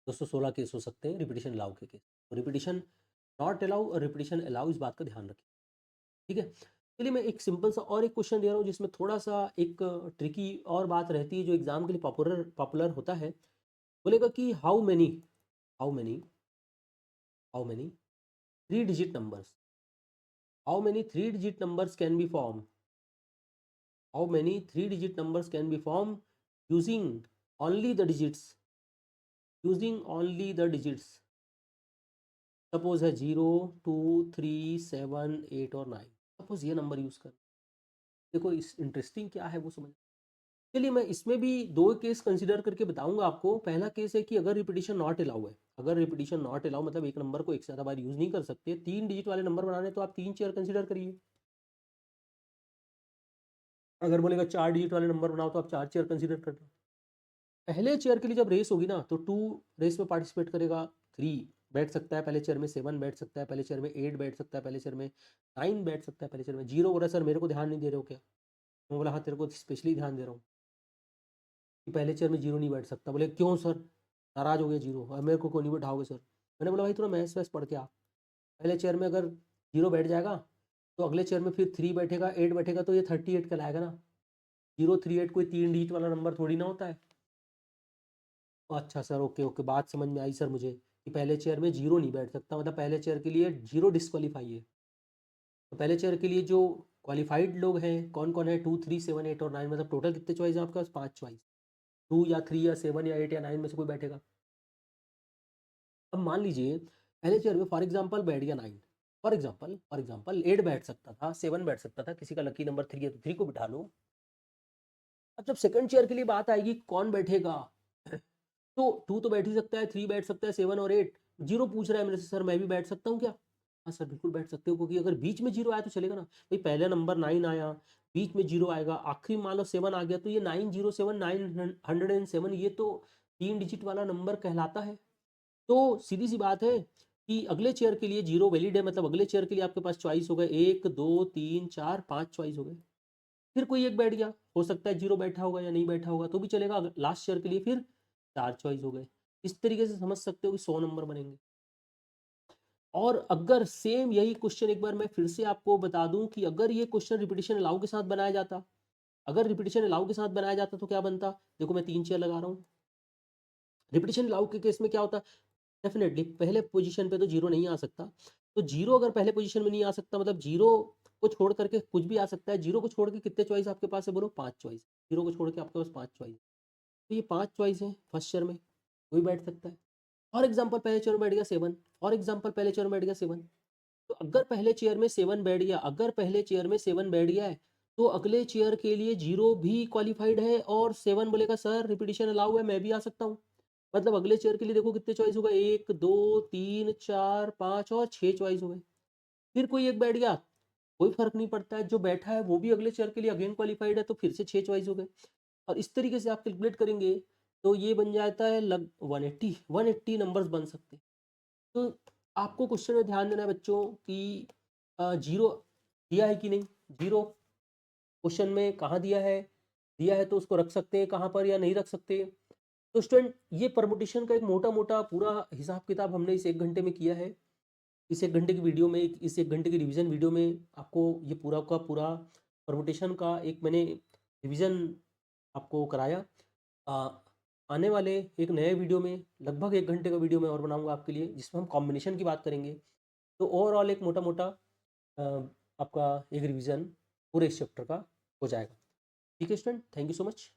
216 केस हो सकते हैं रिपीटिशन अलाउ के केस। तो रिपीटिशन नॉट अलाउ और रिपीटिशन अलाउ, इस बात का ध्यान रखें। ठीक है, चलिए मैं एक सिंपल सा और एक क्वेश्चन दे रहा हूँ जिसमें थोड़ा सा एक ट्रिकी और बात रहती है जो एग्जाम के लिए पॉपुलर पॉपुलर होता है। बोलेगा कि how many 3 digit numbers, how many 3 digit numbers can be form, how many 3 digit numbers can be form using only the digits, suppose है 0 2 3 7 8 और 9, सपोज ये नंबर यूज कर। देखो इस इंटरेस्टिंग क्या है वो समझ। चलिए मैं इसमें भी 2 केस कंसीडर करके बताऊंगा आपको। पहला केस है कि अगर रिपीटिशन नॉट अलाउ है, अगर रिपीटिशन नॉट अलाउ मतलब एक नंबर को एक से ज़्यादा बार यूज़ नहीं कर सकते, 3 डिजिट वाले नंबर बनाने तो आप 3 चेयर कंसीडर करिए। अगर बोलेगा 4 डिजिट वाले नंबर बनाओ तो आप 4 चेयर कंसीडर करना। पहले चेयर के लिए जब रेस होगी ना तो 2 रेस में पार्टिसिपेट करेगा, 3 बैठ सकता है पहले चेयर में, 7 बैठ सकता है पहले चेयर में, 8 बैठ सकता है पहले चेयर में, 9 बैठ सकता है पहले चेयर में। 0 बोला सर मेरे को ध्यान नहीं दे रहे हो क्या? मैं बोला हाँ तेरे को स्पेशली ध्यान दे रहा हूँ कि पहले चेयर में 0 नहीं बैठ सकता। बोले क्यों सर, नाराज़ हो गया 0, और मेरे को क्यों नहीं बैठाओगे सर? मैंने बोला भाई थोड़ा मैथ्स वैस पढ़ के आ। पहले चेयर में अगर 0 बैठ जाएगा तो अगले चेयर में फिर 3 बैठेगा, 8 बैठेगा, तो ये 38 कहलाएगा ना। 038 कोई 3 डिजिट वाला नंबर थोड़ी ना होता है। अच्छा सर, ओके ओके, बात समझ में आई सर मुझे कि पहले चेयर में 0 नहीं बैठ सकता, मतलब पहले चेयर के लिए 0 डिस्क्वालीफाई है। तो पहले चेयर के लिए जो क्वालिफाइड लोग हैं कौन कौन है, 2 3 7 8 और 9, मतलब टोटल कितने चॉइस है आपके पास? 5 चॉइस। 2 या 3 या 7 या 8 या 9 में से कोई बैठेगा। अब मान लीजिए पहले चेयर में फॉर एग्जांपल बैठ गया 9, फॉर एग्जांपल 8 बैठ सकता था, 7 बैठ सकता था, किसी का लकी नंबर 3 है तो 3 को बिठा लो। अब जब सेकंड चेयर के लिए बात आएगी कौन बैठेगा, तो 2 तो बैठ ही सकता है, 3 बैठ सकता है, 7 और 8, जीरो पूछ रहा है मेरे से, सर मैं भी बैठ सकता हूँ क्या? हाँ सर बिल्कुल बैठ सकते हो, क्योंकि अगर बीच में जीरो आया तो चलेगा ना भाई। पहला नंबर 9 आया, बीच में जीरो आएगा, आखिरी मान लो 7 आ गया, तो ये 907 907 ये तो 3 डिजिट वाला नंबर कहलाता है। तो सीधी सी बात है कि अगले चेयर के लिए जीरो वैलिड है, मतलब अगले चेयर के लिए आपके पास चॉइस हो गए 1 2 3 4 5 चॉइस हो गए। फिर कोई एक बैठ गया, हो सकता है जीरो बैठा होगा या नहीं बैठा होगा तो भी चलेगा, लास्ट चेयर के लिए फिर 4 चॉइस हो गए। इस तरीके से समझ सकते हो कि 100 नंबर बनेंगे। और अगर सेम यही क्वेश्चन, एक बार मैं फिर से आपको बता दूं कि अगर ये क्वेश्चन रिपीटिशन अलाउ के साथ बनाया जाता, अगर रिपीटिशन अलाउ के साथ बनाया जाता तो क्या बनता? देखो मैं 3 चेयर लगा रहा हूँ। रिपीटिशन अलाउ के केस में क्या होता? डेफिनेटली पहले पोजीशन पे तो जीरो नहीं आ सकता। तो जीरो अगर पहले पोजीशन में नहीं आ सकता, मतलब जीरो को छोड़ करके कुछ भी आ सकता है। जीरो को छोड़ के कितने चॉइस आपके पास है बोलो? 5 चॉइस। जीरो को छोड़ के आपके पास 5 चॉइस। तो ये 5 चॉइस है फर्स्ट चेयर में, कोई बैठ सकता है। फॉर एग्जाम्पल पहले चेयर में बैठ गया 7, फॉर एग्जाम्पल पहले चेयर में बैठ गया 7। तो अगर पहले चेयर में 7 बैठ गया, अगर पहले चेयर में 7 बैठ गया है, तो अगले चेयर के लिए जीरो भी क्वालिफाइड है और 7 बोलेगा सर रिपीटिशन अलाउ है, मैं भी आ सकता हूँ। मतलब अगले चेयर के लिए देखो कितने चॉइस हो गए, 1 2 3 4 5 और 6 चॉइस हो गए। फिर कोई एक बैठ गया, कोई फर्क नहीं पड़ता है, जो बैठा है वो भी अगले चेयर के लिए अगेन क्वालिफाइड है, तो फिर से 6 चॉइस हो गए। और इस तरीके से आप कैलकुलेट करेंगे तो ये बन जाता है लग 180 नंबर्स बन सकते हैं। तो आपको क्वेश्चन में ध्यान देना है बच्चों कि जीरो दिया है कि नहीं, जीरो क्वेश्चन में कहाँ दिया है, दिया है तो उसको रख सकते हैं कहाँ पर या नहीं रख सकते। तो स्टूडेंट ये परमुटेशन का एक मोटा मोटा पूरा हिसाब किताब हमने इस 1 घंटे में किया है। इस 1 घंटे की वीडियो में, इस 1 घंटे की रिवीजन वीडियो में आपको ये पूरा का पूरा परमुटेशन का एक मैंने रिवीजन आपको कराया। आ, आने वाले एक नए वीडियो में लगभग 1 घंटे का वीडियो मैं और बनाऊंगा आपके लिए, जिसमें हम कॉम्बिनेशन की बात करेंगे। तो ओवरऑल एक मोटा मोटा आपका एक रिवीजन पूरे इस चैप्टर का हो जाएगा। ठीक है student, thank you so much.